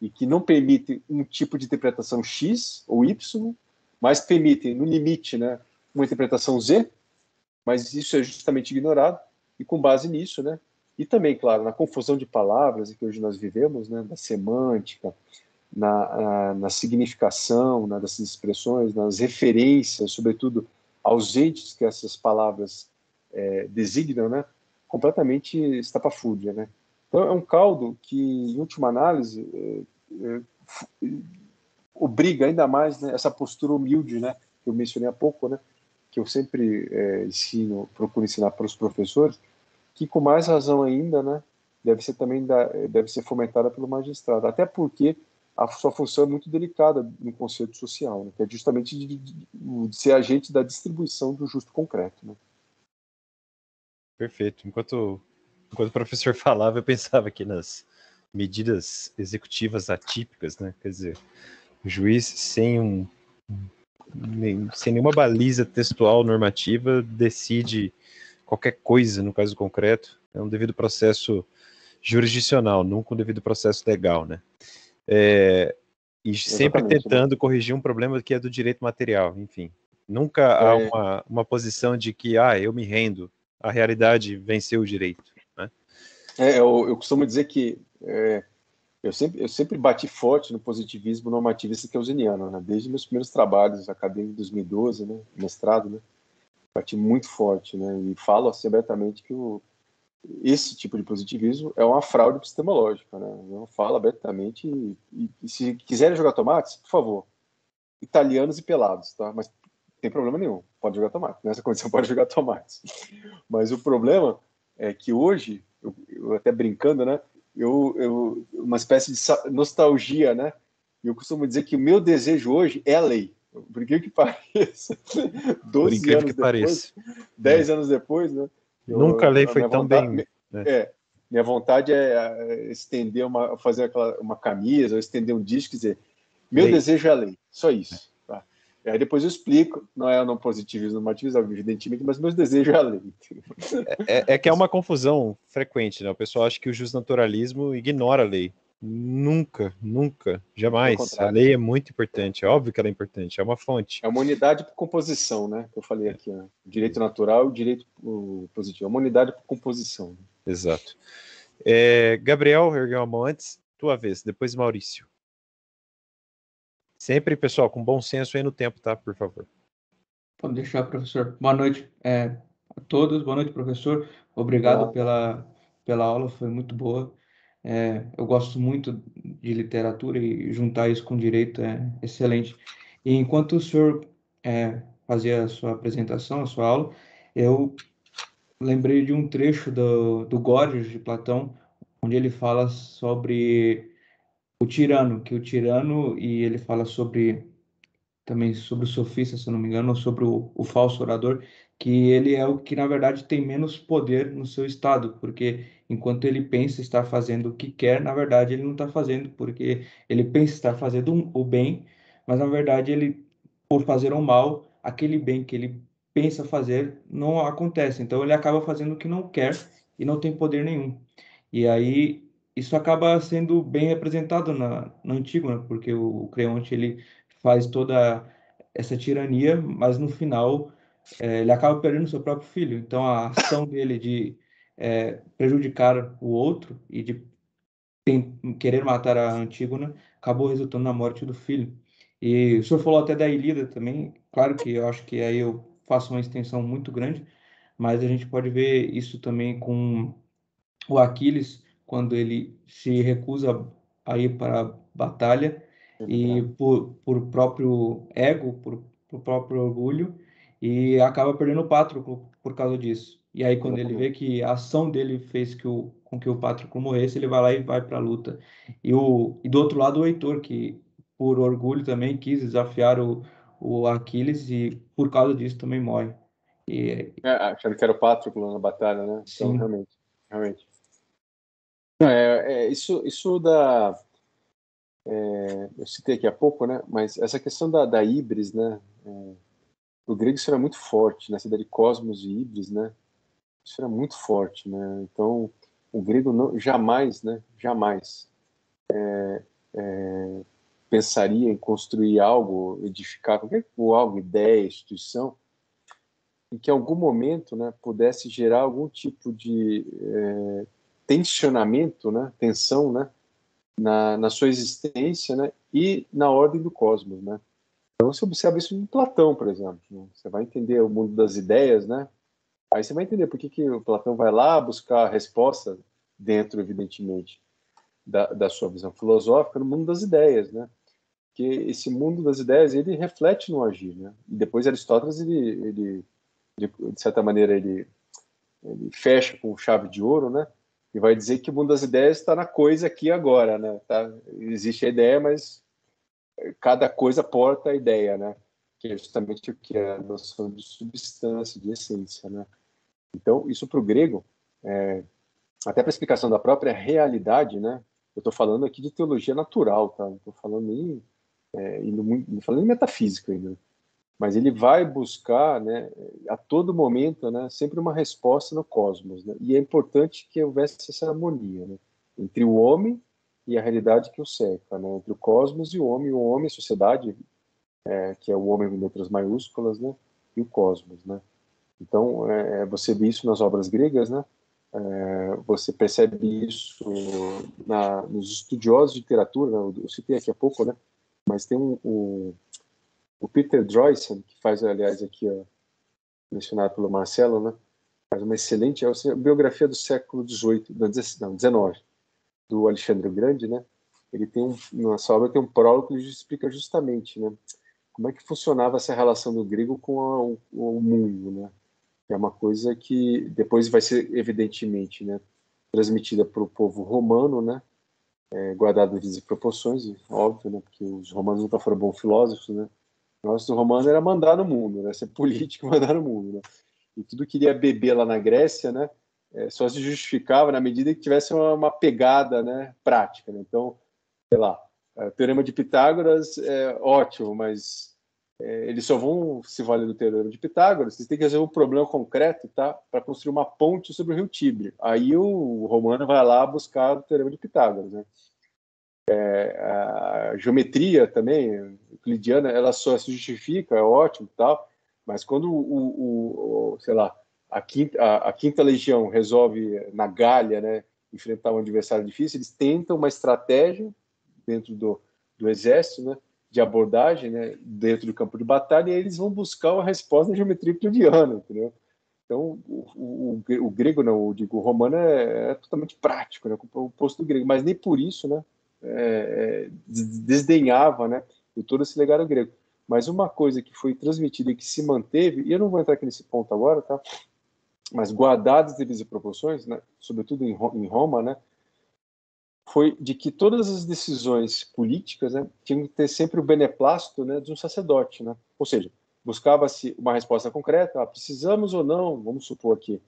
E que não permite um tipo de interpretação X ou Y, mas permite, no limite, né, uma interpretação Z, mas isso é justamente ignorado, e com base nisso, né, e também, claro, na confusão de palavras que hoje nós vivemos, né, da semântica, na significação, né, dessas expressões, nas referências, sobretudo aos entes que essas palavras designam, né, completamente estapafúrdia, né. Então, é um caldo que, em última análise, obriga ainda mais, né, essa postura humilde, né, que eu mencionei há pouco, né, que eu sempre procuro ensinar para os professores, que com mais razão ainda, né, deve ser fomentada pelo magistrado, até porque a sua função é muito delicada no conceito social, né, que é justamente de ser agente da distribuição do justo concreto, né. Perfeito. Enquanto o professor falava, eu pensava aqui nas medidas executivas atípicas, né? Quer dizer, o juiz sem nenhuma baliza textual normativa decide qualquer coisa no caso concreto. É um devido processo jurisdicional, nunca um devido processo legal, né? E sempre Exatamente, tentando corrigir um problema que é do direito material, enfim. Nunca há uma posição de que, eu me rendo, a realidade venceu o direito, né? Eu costumo dizer que eu sempre bati forte no positivismo normativista keynesiano, né? Desde meus primeiros trabalhos acadêmicos em 2012, né? Mestrado, né? Bati muito forte, né? E falo assim abertamente que esse tipo de positivismo é uma fraude epistemológica, né? Eu falo abertamente e se quiserem jogar tomates, por favor, italianos e pelados, tá? Mas não tem problema nenhum, pode jogar tomate. Nessa condição pode jogar tomates. Mas o problema é que hoje, eu até brincando, né? Uma espécie de nostalgia, né? Eu costumo dizer que o meu desejo hoje é a lei. Por incrível que pareça, Por 12 incrível anos que depois, pareça. 10 anos depois, né? Nunca a lei foi minha tão vontade, bem... né? minha vontade é estender fazer uma camisa, ou estender um disco e dizer, meu Lei. desejo é a lei, só isso. Tá? E aí depois eu explico, não é no positivismo, no normativismo, evidentemente, mas meu desejo é a lei. É que é uma confusão frequente, né? O pessoal acha que o justnaturalismo ignora a lei. Nunca, jamais. A lei é muito importante, é óbvio que ela é importante, é uma fonte. É uma unidade por composição, né? Que eu falei aqui, né? Direito natural e direito positivo. É uma unidade por composição. Né? Exato. Gabriel ergueu a mão antes, tua vez, depois Maurício. Sempre, pessoal, com bom senso aí no tempo, tá? Por favor. Pode deixar, professor. Boa noite a todos. Boa noite, professor. Obrigado pela aula, foi muito boa. Eu gosto muito de literatura e juntar isso com direito é excelente. E enquanto o senhor fazia a sua apresentação, a sua aula, eu lembrei de um trecho do Gorgias, de Platão, onde ele fala sobre o tirano, e ele fala também sobre o sofista, se eu não me engano, ou sobre o falso orador, que ele é o que, na verdade, tem menos poder no seu estado, porque enquanto ele pensa estar fazendo o que quer, na verdade, ele não está fazendo, porque ele pensa estar fazendo o bem, mas, na verdade, ele, por fazer o mal, aquele bem que ele pensa fazer não acontece. Então, ele acaba fazendo o que não quer e não tem poder nenhum. E aí, isso acaba sendo bem representado na Antígona, porque o Creonte, ele faz toda essa tirania, mas no final ele acaba perdendo seu próprio filho. Então a ação dele de prejudicar o outro e de querer matar a Antígona acabou resultando na morte do filho. E o senhor falou até da Ilíada também, claro que eu acho que aí eu faço uma extensão muito grande, mas a gente pode ver isso também com o Aquiles, quando ele se recusa a ir para a batalha e por próprio ego, por próprio orgulho, e acaba perdendo o Patroclo por causa disso. E aí, quando ele vê que a ação dele fez com que o Patroclo morresse, ele vai lá e vai para a luta. E do outro lado, o Heitor, que por orgulho também quis desafiar o Aquiles e por causa disso também morre. Achando que era o Patroclo na batalha, né? Então, Sim. realmente. Isso da... eu citei aqui há pouco, né? Mas essa questão da híbris, né? O grego isso era muito forte, na cidade de Cosmos e híbris, né? Isso era muito forte, né? Então, o grego jamais, né? Jamais pensaria em construir algo, edificar algo, ideia, instituição, em que em algum momento, né, pudesse gerar algum tipo de tensionamento, né? Tensão, né? Na sua existência, né? E na ordem do cosmos, né? Então você observa isso em Platão, por exemplo. Né? Você vai entender o mundo das ideias, né? Aí você vai entender por que o Platão vai lá buscar a resposta dentro, evidentemente, da sua visão filosófica no mundo das ideias, né? Que esse mundo das ideias ele reflete no agir, né? E depois Aristóteles de certa maneira ele fecha com chave de ouro, né? E vai dizer que o mundo das ideias está na coisa aqui e agora, né? Tá? Existe a ideia, mas cada coisa porta a ideia, né? Que é justamente o que é a noção de substância, de essência, né? Então, isso para o grego, até para a explicação da própria realidade, né? Eu estou falando aqui de teologia natural, tá? Não estou falando não falando em metafísica ainda. Mas ele vai buscar, né, a todo momento, né, sempre uma resposta no cosmos, né? E é importante que houvesse essa harmonia, né, entre o homem e a realidade que o cerca, né, entre o cosmos e o homem, a sociedade que é o homem com letras maiúsculas, né? E o cosmos, né? Então, você vê isso nas obras gregas, né? Você percebe isso nos estudiosos de literatura, né? Eu citei aqui há pouco, né? Mas tem o Peter Droysen, que faz, aliás, aqui, mencionado pelo Marcelo, né? Faz uma excelente biografia do século XVIII, não, XIX, do Alexandre o Grande, né? Ele tem nessa obra tem um prólogo que explica justamente, né? Como é que funcionava essa relação do grego com o mundo, né? É uma coisa que depois vai ser, evidentemente, né, transmitida para o povo romano, né, guardado as proporções, óbvio, né, porque os romanos nunca foram bons filósofos, né. O negócio do romano era mandar no mundo, né, ser político e mandar no mundo, né. E tudo que iria beber lá na Grécia, né, só se justificava na medida que tivesse uma pegada, né, prática, né. Então, sei lá, o Teorema de Pitágoras é ótimo, mas eles só vão se valer do Teorema de Pitágoras, eles têm que resolver um problema concreto, tá? Para construir uma ponte sobre o rio Tibre. Aí o romano vai lá buscar o Teorema de Pitágoras, né? A geometria também, euclidiana, ela só se justifica, é ótimo e tal, mas quando sei lá, a quinta legião resolve na Gália, né, enfrentar um adversário difícil, eles tentam uma estratégia dentro do exército, né, de abordagem, né, dentro do campo de batalha, e eles vão buscar uma resposta na geometria euclidiana, entendeu? Então, o grego, não, o romano é totalmente prático, né, o oposto do grego, mas nem por isso, né, desdenhava, né, de todo esse legado grego. Mas uma coisa que foi transmitida e que se manteve, e eu não vou entrar aqui nesse ponto agora, tá? Mas guardadas as devidas proporções, né, sobretudo em Roma, né, foi de que todas as decisões políticas, né, tinham que ter sempre o beneplácito, né, de um sacerdote, né? Ou seja, buscava-se uma resposta concreta, precisamos ou não, vamos supor aqui,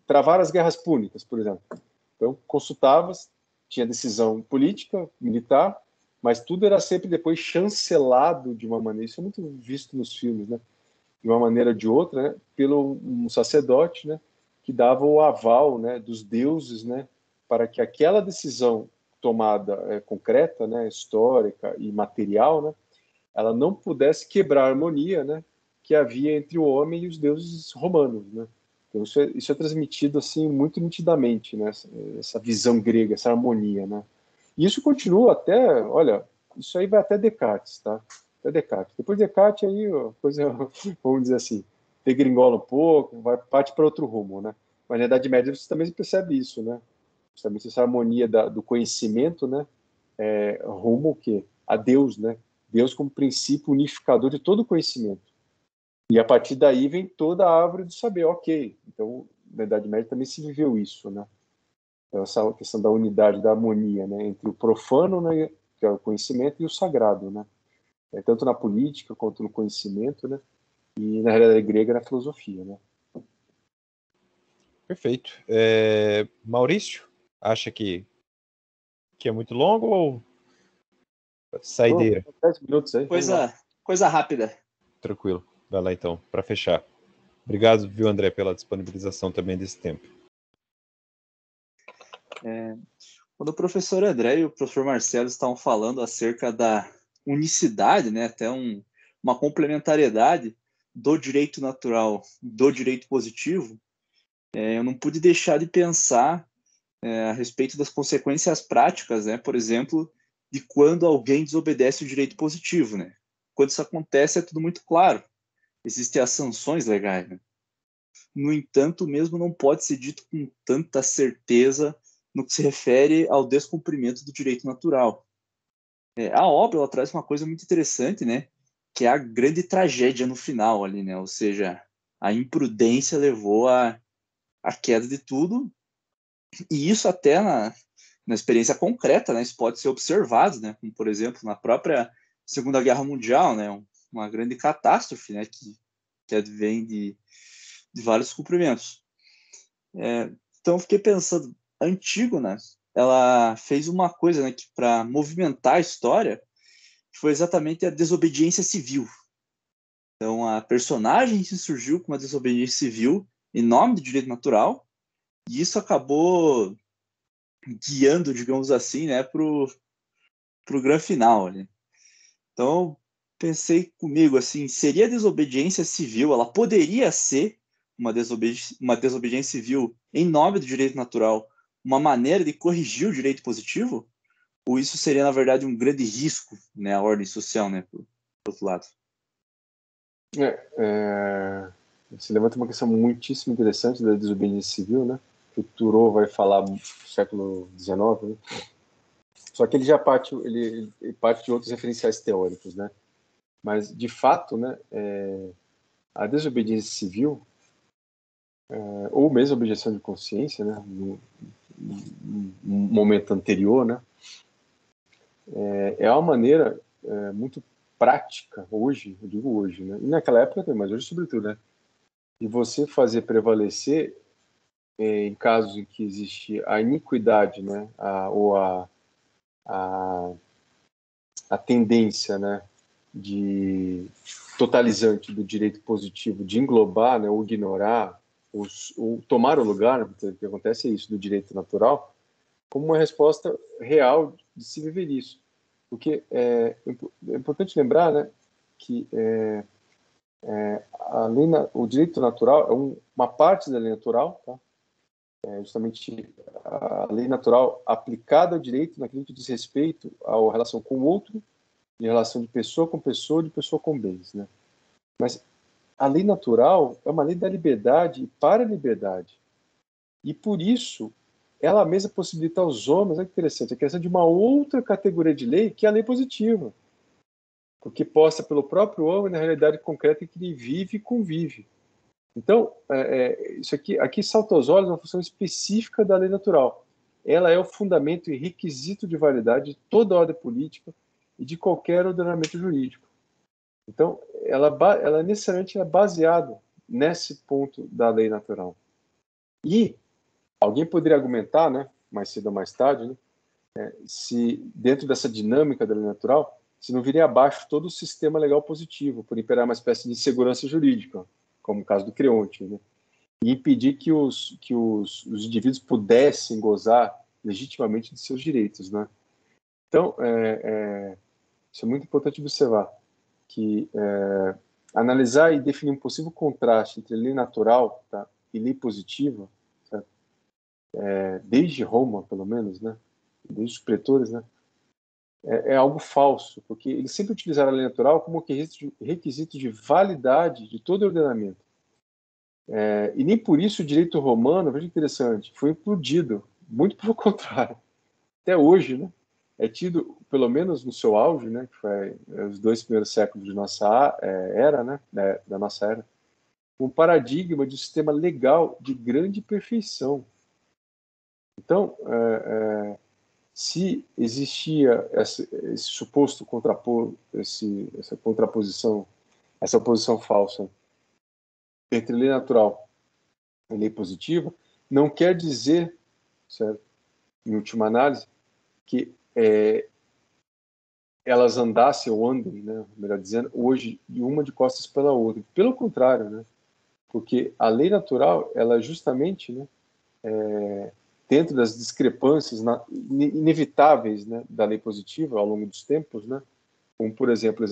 travar as guerras púnicas, por exemplo. Então, consultava-se, tinha decisão política, militar, mas tudo era sempre depois chancelado de uma maneira, isso é muito visto nos filmes, né? De uma maneira ou de outra, né, pelo um sacerdote, né, que dava o aval, né, dos deuses, né, para que aquela decisão tomada concreta, né, histórica e material, né, ela não pudesse quebrar a harmonia, né, que havia entre o homem e os deuses romanos, né. Então isso é transmitido assim muito nitidamente, né, essa visão grega, essa harmonia, né. E isso continua até, olha, isso aí vai até Descartes, tá? Até Descartes. Depois de Descartes, aí a coisa, vamos dizer assim, degringola um pouco, parte para outro rumo, né? Mas na Idade Média você também percebe isso, né? Justamente essa harmonia do conhecimento, né? Rumo o quê? A Deus, né? Deus como princípio unificador de todo o conhecimento. E a partir daí vem toda a árvore do saber, ok. Então, na Idade Média também se viveu isso, né? Essa questão da unidade, da harmonia, né? Entre o profano, né? Que é o conhecimento, e o sagrado, né? Tanto na política quanto no conhecimento, né? E na realidade grega na filosofia, né? Perfeito. Maurício, acha que é muito longo ou saideira? 10 minutos aí. Coisa rápida. Tranquilo. Vai lá então, para fechar. Obrigado, viu, André, pela disponibilização também desse tempo. Quando o professor André e o professor Marcelo estavam falando acerca da unicidade, né, até uma complementariedade do direito natural, do direito positivo, eu não pude deixar de pensar a respeito das consequências práticas, né, por exemplo, de quando alguém desobedece o direito positivo, né? Quando isso acontece é tudo muito claro. Existem as sanções legais, né? No entanto, mesmo não pode ser dito com tanta certeza no que se refere ao descumprimento do direito natural. A obra ela traz uma coisa muito interessante, né? Que é a grande tragédia no final ali, né? Ou seja, a imprudência levou à queda de tudo, e isso até na experiência concreta, né? Isso pode ser observado, né? Como, por exemplo, na própria Segunda Guerra Mundial, né? Uma grande catástrofe, né? Que advém de vários cumprimentos. Então, eu fiquei pensando, a Antígona, ela fez uma coisa, né, que para movimentar a história, que foi exatamente a desobediência civil. Então, a personagem se surgiu com uma desobediência civil em nome do direito natural, e isso acabou guiando, digamos assim, né, pro grande final ali. Então, pensei comigo, assim, seria desobediência civil, ela poderia ser uma desobediência civil em nome do direito natural, uma maneira de corrigir o direito positivo? Ou isso seria, na verdade, um grande risco, né, à ordem social, né, por outro lado? Você levanta uma questão muitíssimo interessante da desobediência civil, né, que o Thoreau vai falar no século XIX, né? Só que ele já parte de outros referenciais teóricos, né? Mas, de fato, né, a desobediência civil, ou mesmo a objeção de consciência, né, no momento anterior, né, é uma maneira muito prática hoje, eu digo hoje, né, e naquela época também, mas hoje sobretudo, né, de você fazer prevalecer em casos em que existe a iniquidade, né, ou a tendência, né, de totalizante do direito positivo, de englobar, né, ou ignorar, ou tomar o lugar, né, o que acontece é isso, do direito natural, como uma resposta real de se viver isso. Porque é importante lembrar, né, que o direito natural é uma parte da lei natural, tá? Justamente a lei natural aplicada ao direito naquilo que diz respeito à relação com o outro, de relação de pessoa com pessoa, de pessoa com bens, né? Mas a lei natural é uma lei da liberdade e para a liberdade. E por isso, ela mesma possibilita aos homens, olha que interessante, a criação de uma outra categoria de lei, que é a lei positiva. Porque posta pelo próprio homem na realidade concreta em que ele vive e convive. Então, isso aqui salta aos olhos uma função específica da lei natural. Ela é o fundamento e requisito de validade de toda a ordem política e de qualquer ordenamento jurídico. Então, ela necessariamente é baseada nesse ponto da lei natural. E alguém poderia argumentar, né, mais cedo ou mais tarde, né, se dentro dessa dinâmica da lei natural, se não viria abaixo todo o sistema legal positivo, por imperar uma espécie de insegurança jurídica, como o caso do Creonte, né, e impedir que os indivíduos pudessem gozar legitimamente de seus direitos, né. Então, isso é muito importante observar, que analisar e definir um possível contraste entre lei natural, tá, e lei positiva, tá, desde Roma, pelo menos, né, desde os pretores, né, é algo falso, porque eles sempre utilizaram a lei natural como requisito de validade de todo ordenamento. E nem por isso o direito romano, veja que interessante, foi implodido, muito pelo contrário. Até hoje, né, é tido, pelo menos no seu auge, né, que foi os 2 primeiros séculos de nossa era, né, da nossa era, um paradigma de um sistema legal de grande perfeição. Então, se existia esse suposto essa contraposição, essa oposição falsa entre lei natural e lei positiva, não quer dizer, certo, em última análise, que elas andassem ou andem, né, melhor dizendo, hoje de uma de costas pela outra. Pelo contrário, né, porque a lei natural, ela justamente, né, dentro das discrepâncias inevitáveis, né, da lei positiva ao longo dos tempos, né, como por exemplo,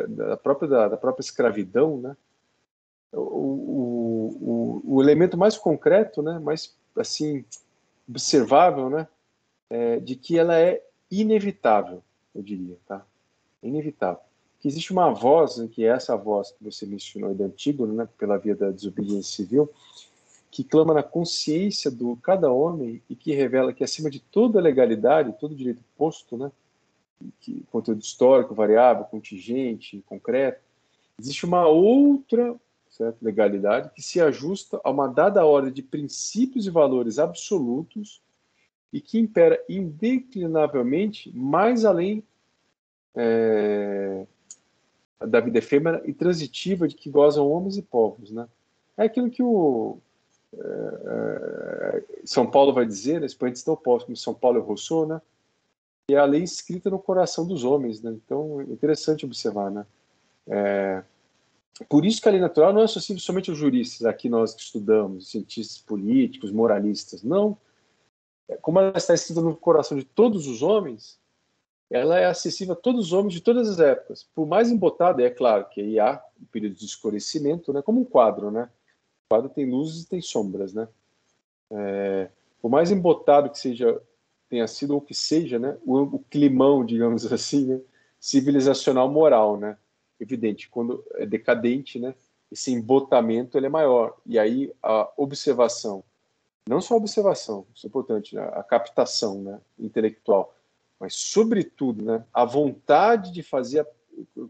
da própria escravidão, né, o elemento mais concreto, né, mais assim observável, né, de que ela é inevitável, eu diria, tá? Inevitável. Que existe uma voz, né, que é essa voz que você mencionou da Antígona, né, pela via da desobediência civil, que clama na consciência do cada homem e que revela que acima de toda legalidade, todo direito posto, né, que conteúdo histórico, variável, contingente, concreto, existe uma outra, certo, legalidade que se ajusta a uma dada ordem de princípios e valores absolutos e que impera indeclinavelmente mais além da vida efêmera e transitiva de que gozam homens e povos, né? É aquilo que São Paulo vai dizer, né, expoentes tão opostos como São Paulo e Rousseau, né, que é a lei escrita no coração dos homens, né? Então é interessante observar, né? Por isso que a lei natural não é acessível somente aos juristas, aqui nós que estudamos, cientistas políticos, moralistas, não. Como ela está escrita no coração de todos os homens, ela é acessível a todos os homens de todas as épocas. Por mais embotado, é claro que aí há um período de escurecimento, né? Como um quadro, né? O quadro tem luzes e tem sombras, né? Por mais embotado que seja, tenha sido ou que seja, né? O climão, digamos assim, né? Civilizacional moral, né? Evidente, quando é decadente, né? Esse embotamento ele é maior. E aí a observação, não só a observação, isso é importante, né? A captação, né? Intelectual, mas sobretudo, né? A vontade de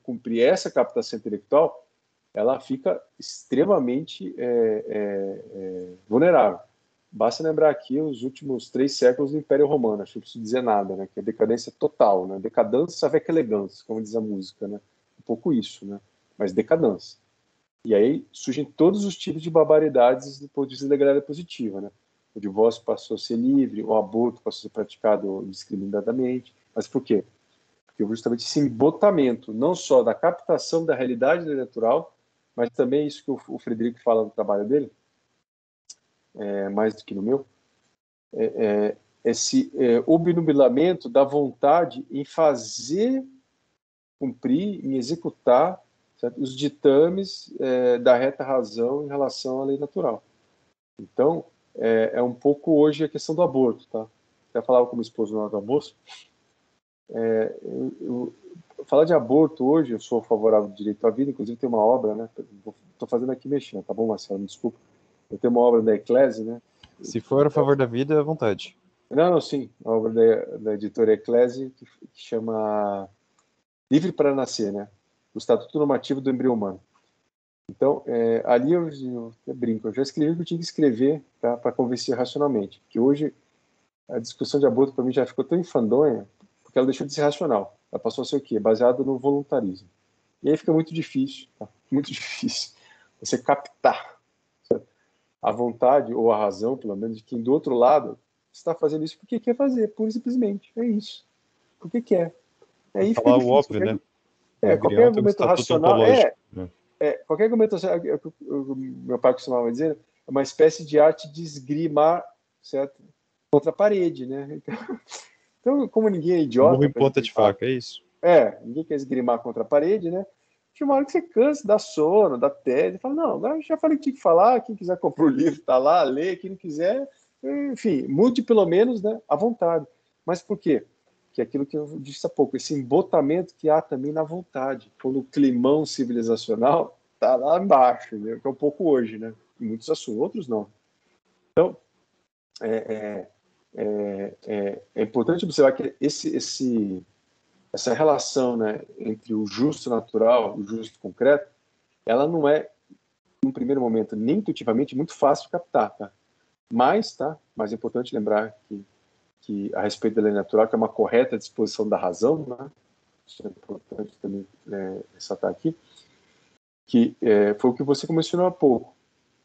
cumprir essa captação intelectual, ela fica extremamente vulnerável. Basta lembrar aqui os últimos 3 séculos do Império Romano, acho que não preciso dizer nada, né? Que é decadência total, né? Decadência avec elegância, como diz a música, né? Um pouco isso, né? Mas decadência. E aí surgem todos os tipos de barbaridades do ponto de vista da legalidade positiva, né? O divórcio passou a ser livre, o aborto passou a ser praticado indiscriminadamente. Mas por quê? Porque justamente esse embotamento, não só da captação da realidade natural, mas também isso que o Frederico fala no trabalho dele, mais do que no meu, esse obnubilamento da vontade em fazer cumprir, em executar, certo? Os ditames da reta razão em relação à lei natural. Então, é um pouco hoje a questão do aborto, tá? Eu falava com minha esposa na hora do almoço. Falar de aborto hoje, eu sou favorável ao direito à vida, inclusive tem uma obra, né? Estou fazendo aqui mexendo, tá bom, Marcelo? Me desculpa. Eu tenho uma obra da Eclésia, né? Se for a favor da vida, à vontade. Não, sim. A obra da editora Eclésia, que chama Livre para Nascer, né? O Estatuto Normativo do Embrião Humano. Então, ali eu brinco, eu já escrevi o que eu tinha que escrever para convencer racionalmente. Porque hoje a discussão de aborto para mim já ficou tão enfadonha, porque ela deixou de ser racional. Ela passou a ser o quê? Baseada no voluntarismo. E aí fica muito difícil, tá? Muito difícil você captar a vontade ou a razão, pelo menos, de quem do outro lado está fazendo isso porque quer fazer, pura e simplesmente. É isso. Porque quer. Aí fica Falar o difícil. óbvio, né? Qualquer argumento racional. Qualquer argumento, meu pai costumava dizer, é uma espécie de arte de esgrimar, certo? Contra a parede, né? Então, como ninguém é idiota. Burro em ponta de faca, é isso. Ninguém quer esgrimar contra a parede, né? Tinha uma hora que você cansa, dá sono, dá tédio, fala, não, agora eu já falei que tinha que falar, quem quiser comprar o livro, tá lá, lê, quem não quiser, enfim, mude pelo menos, né, à vontade. Mas por quê? Que é aquilo que eu disse há pouco, esse embotamento que há também na vontade, quando o climão civilizacional tá lá embaixo, né, que é um pouco hoje, né, em muitos assuntos, outros não. Então, é importante observar que essa relação, né, entre o justo natural e o justo concreto, ela não é, num primeiro momento, nem intuitivamente muito fácil de captar, tá? Mas é importante lembrar que a respeito da lei natural, que é uma correta disposição da razão, né? Isso é importante também ressaltar aqui, que foi o que você mencionou há pouco,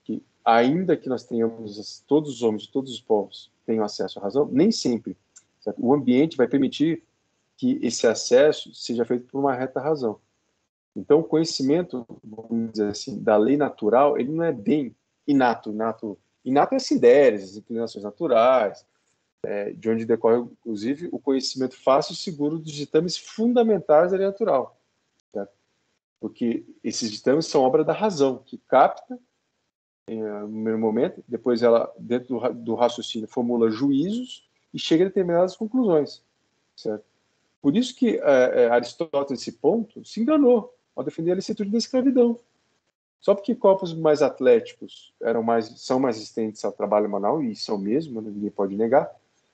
que ainda que nós tenhamos, todos os homens de todos os povos tenham acesso à razão, nem sempre, certo? O ambiente vai permitir que esse acesso seja feito por uma reta razão. Então, o conhecimento, vamos dizer assim, da lei natural, ele não é bem inato. Inato é as ideias, as inclinações naturais, de onde decorre, inclusive, o conhecimento fácil e seguro dos ditames fundamentais da lei natural. Certo? Porque esses ditames são obra da razão, que capta, no primeiro momento, depois ela, dentro do raciocínio, formula juízos e chega a determinadas conclusões. Certo? Por isso que Aristóteles, nesse ponto, se enganou ao defender a licitude da escravidão. Só porque corpos mais atléticos são mais resistentes ao trabalho manual, e são mesmo, ninguém pode negar,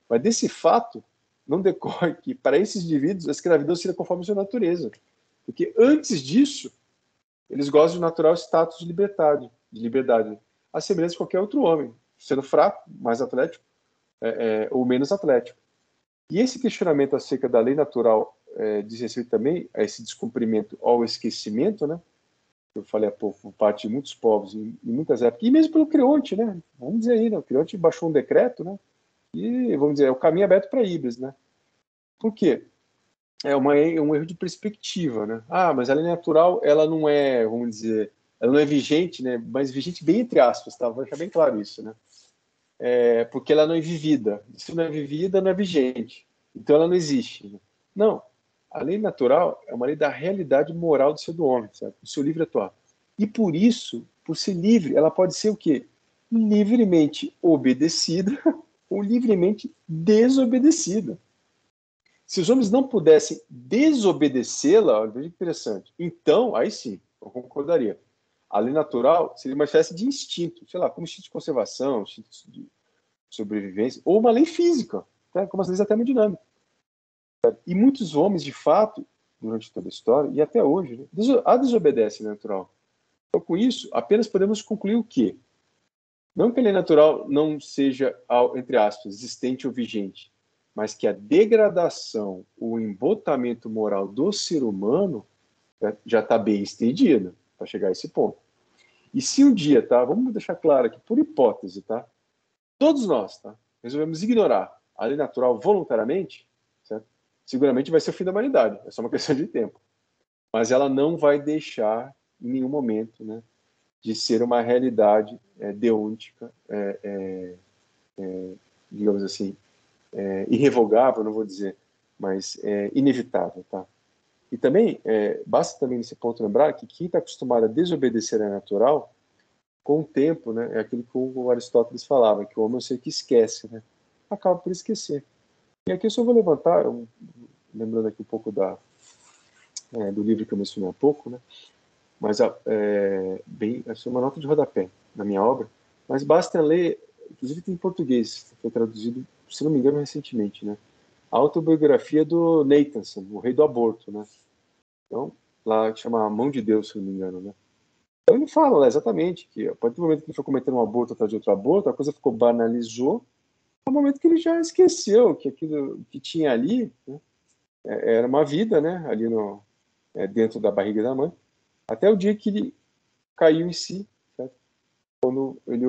mas desse fato não decorre que, para esses indivíduos, a escravidão seria conforme a sua natureza. Porque antes disso, eles gozam do natural status de liberdade, a semelhança de qualquer outro homem, sendo fraco, mais atlético, ou menos atlético. E esse questionamento acerca da lei natural diz respeito também a esse descumprimento ao esquecimento, né? Eu falei há pouco, por parte de muitos povos, em muitas épocas, e mesmo pelo Creonte, né? Vamos dizer aí, né? O Creonte baixou um decreto, né? E, vamos dizer, é o caminho aberto para Híbrides, né? Por quê? É um erro de perspectiva, né? Mas a lei natural, ela não é, vamos dizer, ela não é vigente, né? Mas vigente bem entre aspas, tá? Vou deixar bem claro isso, né? Porque ela não é vivida. Se não é vivida, não é vigente. Então ela não existe. Né? Não, A lei natural é uma lei da realidade moral do ser do homem, certo? Do seu livre atuar. E por isso, por ser livre, ela pode ser o quê? Livremente obedecida ou livremente desobedecida. Se os homens não pudessem desobedecê-la, veja que interessante, então, aí sim, eu concordaria. A lei natural seria uma espécie de instinto, sei lá, como instinto de conservação, instinto de sobrevivência, ou uma lei física, né, como as leis da termodinâmica. E muitos homens, de fato, durante toda a história, e até hoje, né, a desobedecem a lei natural. Então, com isso, apenas podemos concluir o quê? Não que a lei natural não seja, entre aspas, existente ou vigente, mas que a degradação, o embotamento moral do ser humano, né, já está bem estendida para chegar a esse ponto. E se um dia, tá, vamos deixar claro aqui, por hipótese, tá, todos nós, tá, resolvemos ignorar a lei natural voluntariamente, certo? Seguramente vai ser o fim da humanidade, é só uma questão de tempo. Mas ela não vai deixar, em nenhum momento, né, de ser uma realidade deôntica, digamos assim, irrevogável, não vou dizer, mas inevitável, tá? E também, basta também nesse ponto lembrar que quem está acostumado a desobedecer a natural, com o tempo, né, é aquilo que o Aristóteles falava, que o homem é um ser que esquece, né? Acaba por esquecer. E aqui eu só vou levantar, lembrando aqui um pouco do livro que eu mencionei há pouco, né? Mas essa é uma nota de rodapé na minha obra, mas basta ler, inclusive tem em português, foi traduzido, se não me engano, recentemente, né? A autobiografia do Nathanson, o rei do aborto, né? Então, lá chama A Mão de Deus, se não me engano, né? Então ele fala lá exatamente que a partir do momento que ele foi cometendo um aborto atrás de outro aborto, a coisa ficou banalizou, no momento que ele já esqueceu que aquilo que tinha ali, né, era uma vida, né? Ali dentro da barriga da mãe, até o dia que ele caiu em si, certo? Quando ele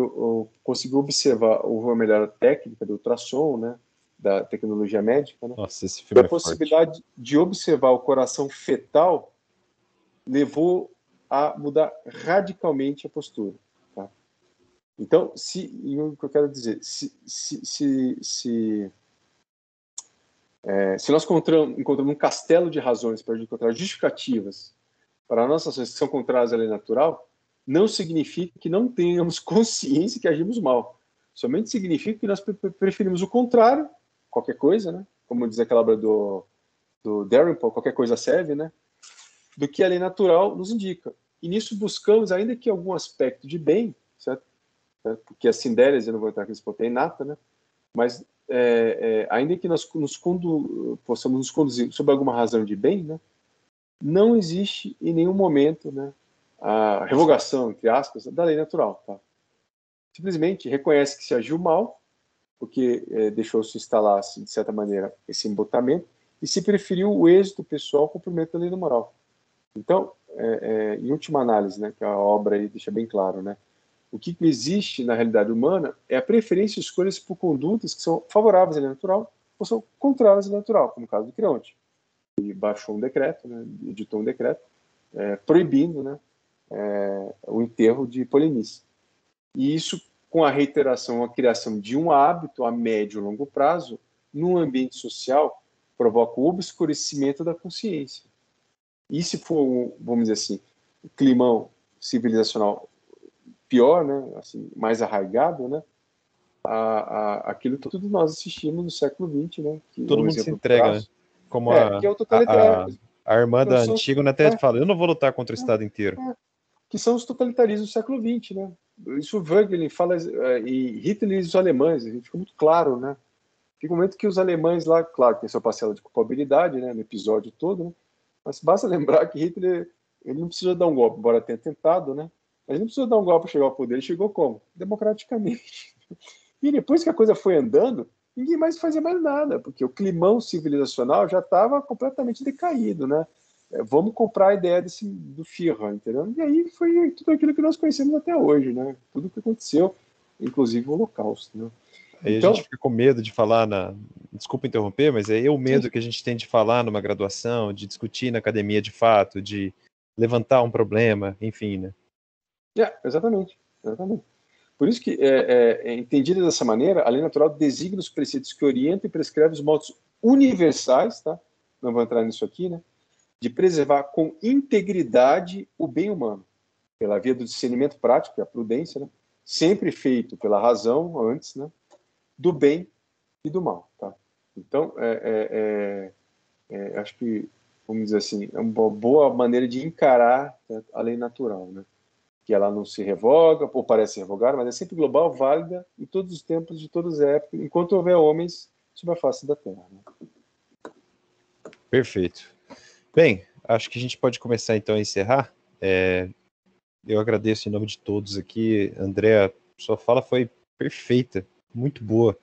conseguiu observar uma melhora técnica do ultrassom, né? Da tecnologia médica, né? Nossa, esse filme a possibilidade forte. de observar o coração fetal levou a mudar radicalmente a postura. Tá? Então, o que eu quero dizer, se nós encontramos um castelo de razões para encontrar justificativas para nossas ações que são contrárias à lei natural, não significa que não tenhamos consciência que agimos mal. Somente significa que nós preferimos o contrário, qualquer coisa, né? Como diz aquela obra do Dalrymple, qualquer coisa serve, né? Do que a lei natural nos indica. E nisso buscamos, ainda que algum aspecto de bem, certo? Porque a sindérese, eu não vou entrar aqui nesse ponto, é inata, né? Mas ainda que nós possamos nos conduzir sob alguma razão de bem, né? Não existe em nenhum momento, né, a revogação, entre aspas, da lei natural. Tá? Simplesmente reconhece que se agiu mal, porque deixou-se instalar, de certa maneira, esse embotamento, e se preferiu o êxito pessoal ao cumprimento da lei da moral. Então, em última análise, né, que a obra aí deixa bem claro, né, o que existe na realidade humana é a preferência e escolhas por condutas que são favoráveis à lei natural ou são contrárias à lei natural, como o caso do Creonte. E baixou um decreto, né, editou um decreto, proibindo, né, o enterro de Polinice. E isso, com a reiteração, a criação de um hábito a médio e longo prazo, num ambiente social, provoca o obscurecimento da consciência. E se for, vamos dizer assim, o climão civilizacional pior, né, assim, mais arraigado, né, aquilo que todos nós assistimos no século XX, né, que Todo mundo se entrega, né? Como que é o totalitário. a irmã da Antígona até fala, eu não vou lutar contra o Estado inteiro. Que são os totalitarismos do século XX, né? Isso o Wegelin fala, e Hitler e os alemães, a gente fica muito claro, né? Fica um momento que os alemães lá, claro, tem sua parcela de culpabilidade, né, no episódio todo, né? Mas basta lembrar que Hitler, ele não precisou dar um golpe, embora tenha tentado, né? Mas ele não precisou dar um golpe para chegar ao poder, ele chegou como? Democraticamente. E depois que a coisa foi andando, ninguém mais fazia mais nada, porque o climão civilizacional já estava completamente decaído, né? Vamos comprar a ideia do Führer, entendeu? E aí foi tudo aquilo que nós conhecemos até hoje, né? Tudo o que aconteceu, inclusive o Holocausto, né? Aí então, a gente fica com medo de falar desculpa interromper, mas é o medo que a gente tem de falar numa graduação, de discutir na academia de fato, de levantar um problema, enfim, né? Exatamente. Por isso que, entendida dessa maneira, a lei natural designa os preceitos que orientam e prescrevem os modos universais, tá, não vou entrar nisso aqui, né? De preservar com integridade o bem humano, pela via do discernimento prático, que é a prudência, né? Sempre feito pela razão antes, né? Do bem e do mal, tá? Então, acho que, vamos dizer assim, é uma boa maneira de encarar, né, a lei natural, né? Que ela não se revoga, ou parece revogar, mas é sempre global, válida em todos os tempos, de todas as épocas, enquanto houver homens sobre a face da Terra. Né? Perfeito. Bem, acho que a gente pode começar então a encerrar. Eu agradeço em nome de todos aqui. André, sua fala foi perfeita, muito boa.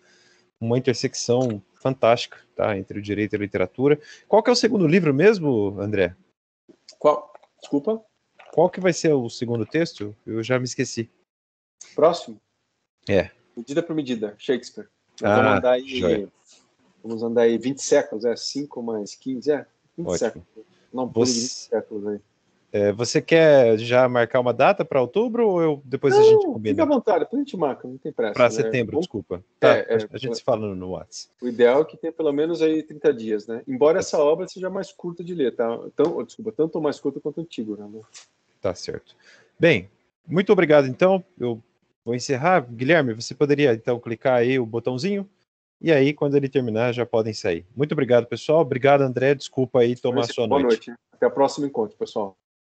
Uma intersecção fantástica, tá, entre o direito e a literatura. Qual que é o segundo livro mesmo, André? Qual? Desculpa? Qual que vai ser o segundo texto? Eu já me esqueci. Próximo? Medida por medida, Shakespeare. Joia. Vamos andar aí 20 séculos, 5 mais 15, 20 Ótimo. séculos. Não, por 20 séculos aí. Você quer já marcar uma data para outubro ou depois a gente combina? Fica à vontade, depois a gente marca, não tem pressa. Para setembro, desculpa. Tá, a gente se fala no WhatsApp. O ideal é que tenha pelo menos aí 30 dias, né? Embora essa obra seja mais curta de ler, tá? Tanto ou mais curta quanto Antígona, né? Tá certo. Bem, muito obrigado então. Eu vou encerrar. Guilherme, você poderia então clicar aí o botãozinho e aí quando ele terminar já podem sair. Muito obrigado, pessoal. Obrigado, André. Desculpa aí tomar a sua Boa noite. noite. Até o próximo encontro, pessoal.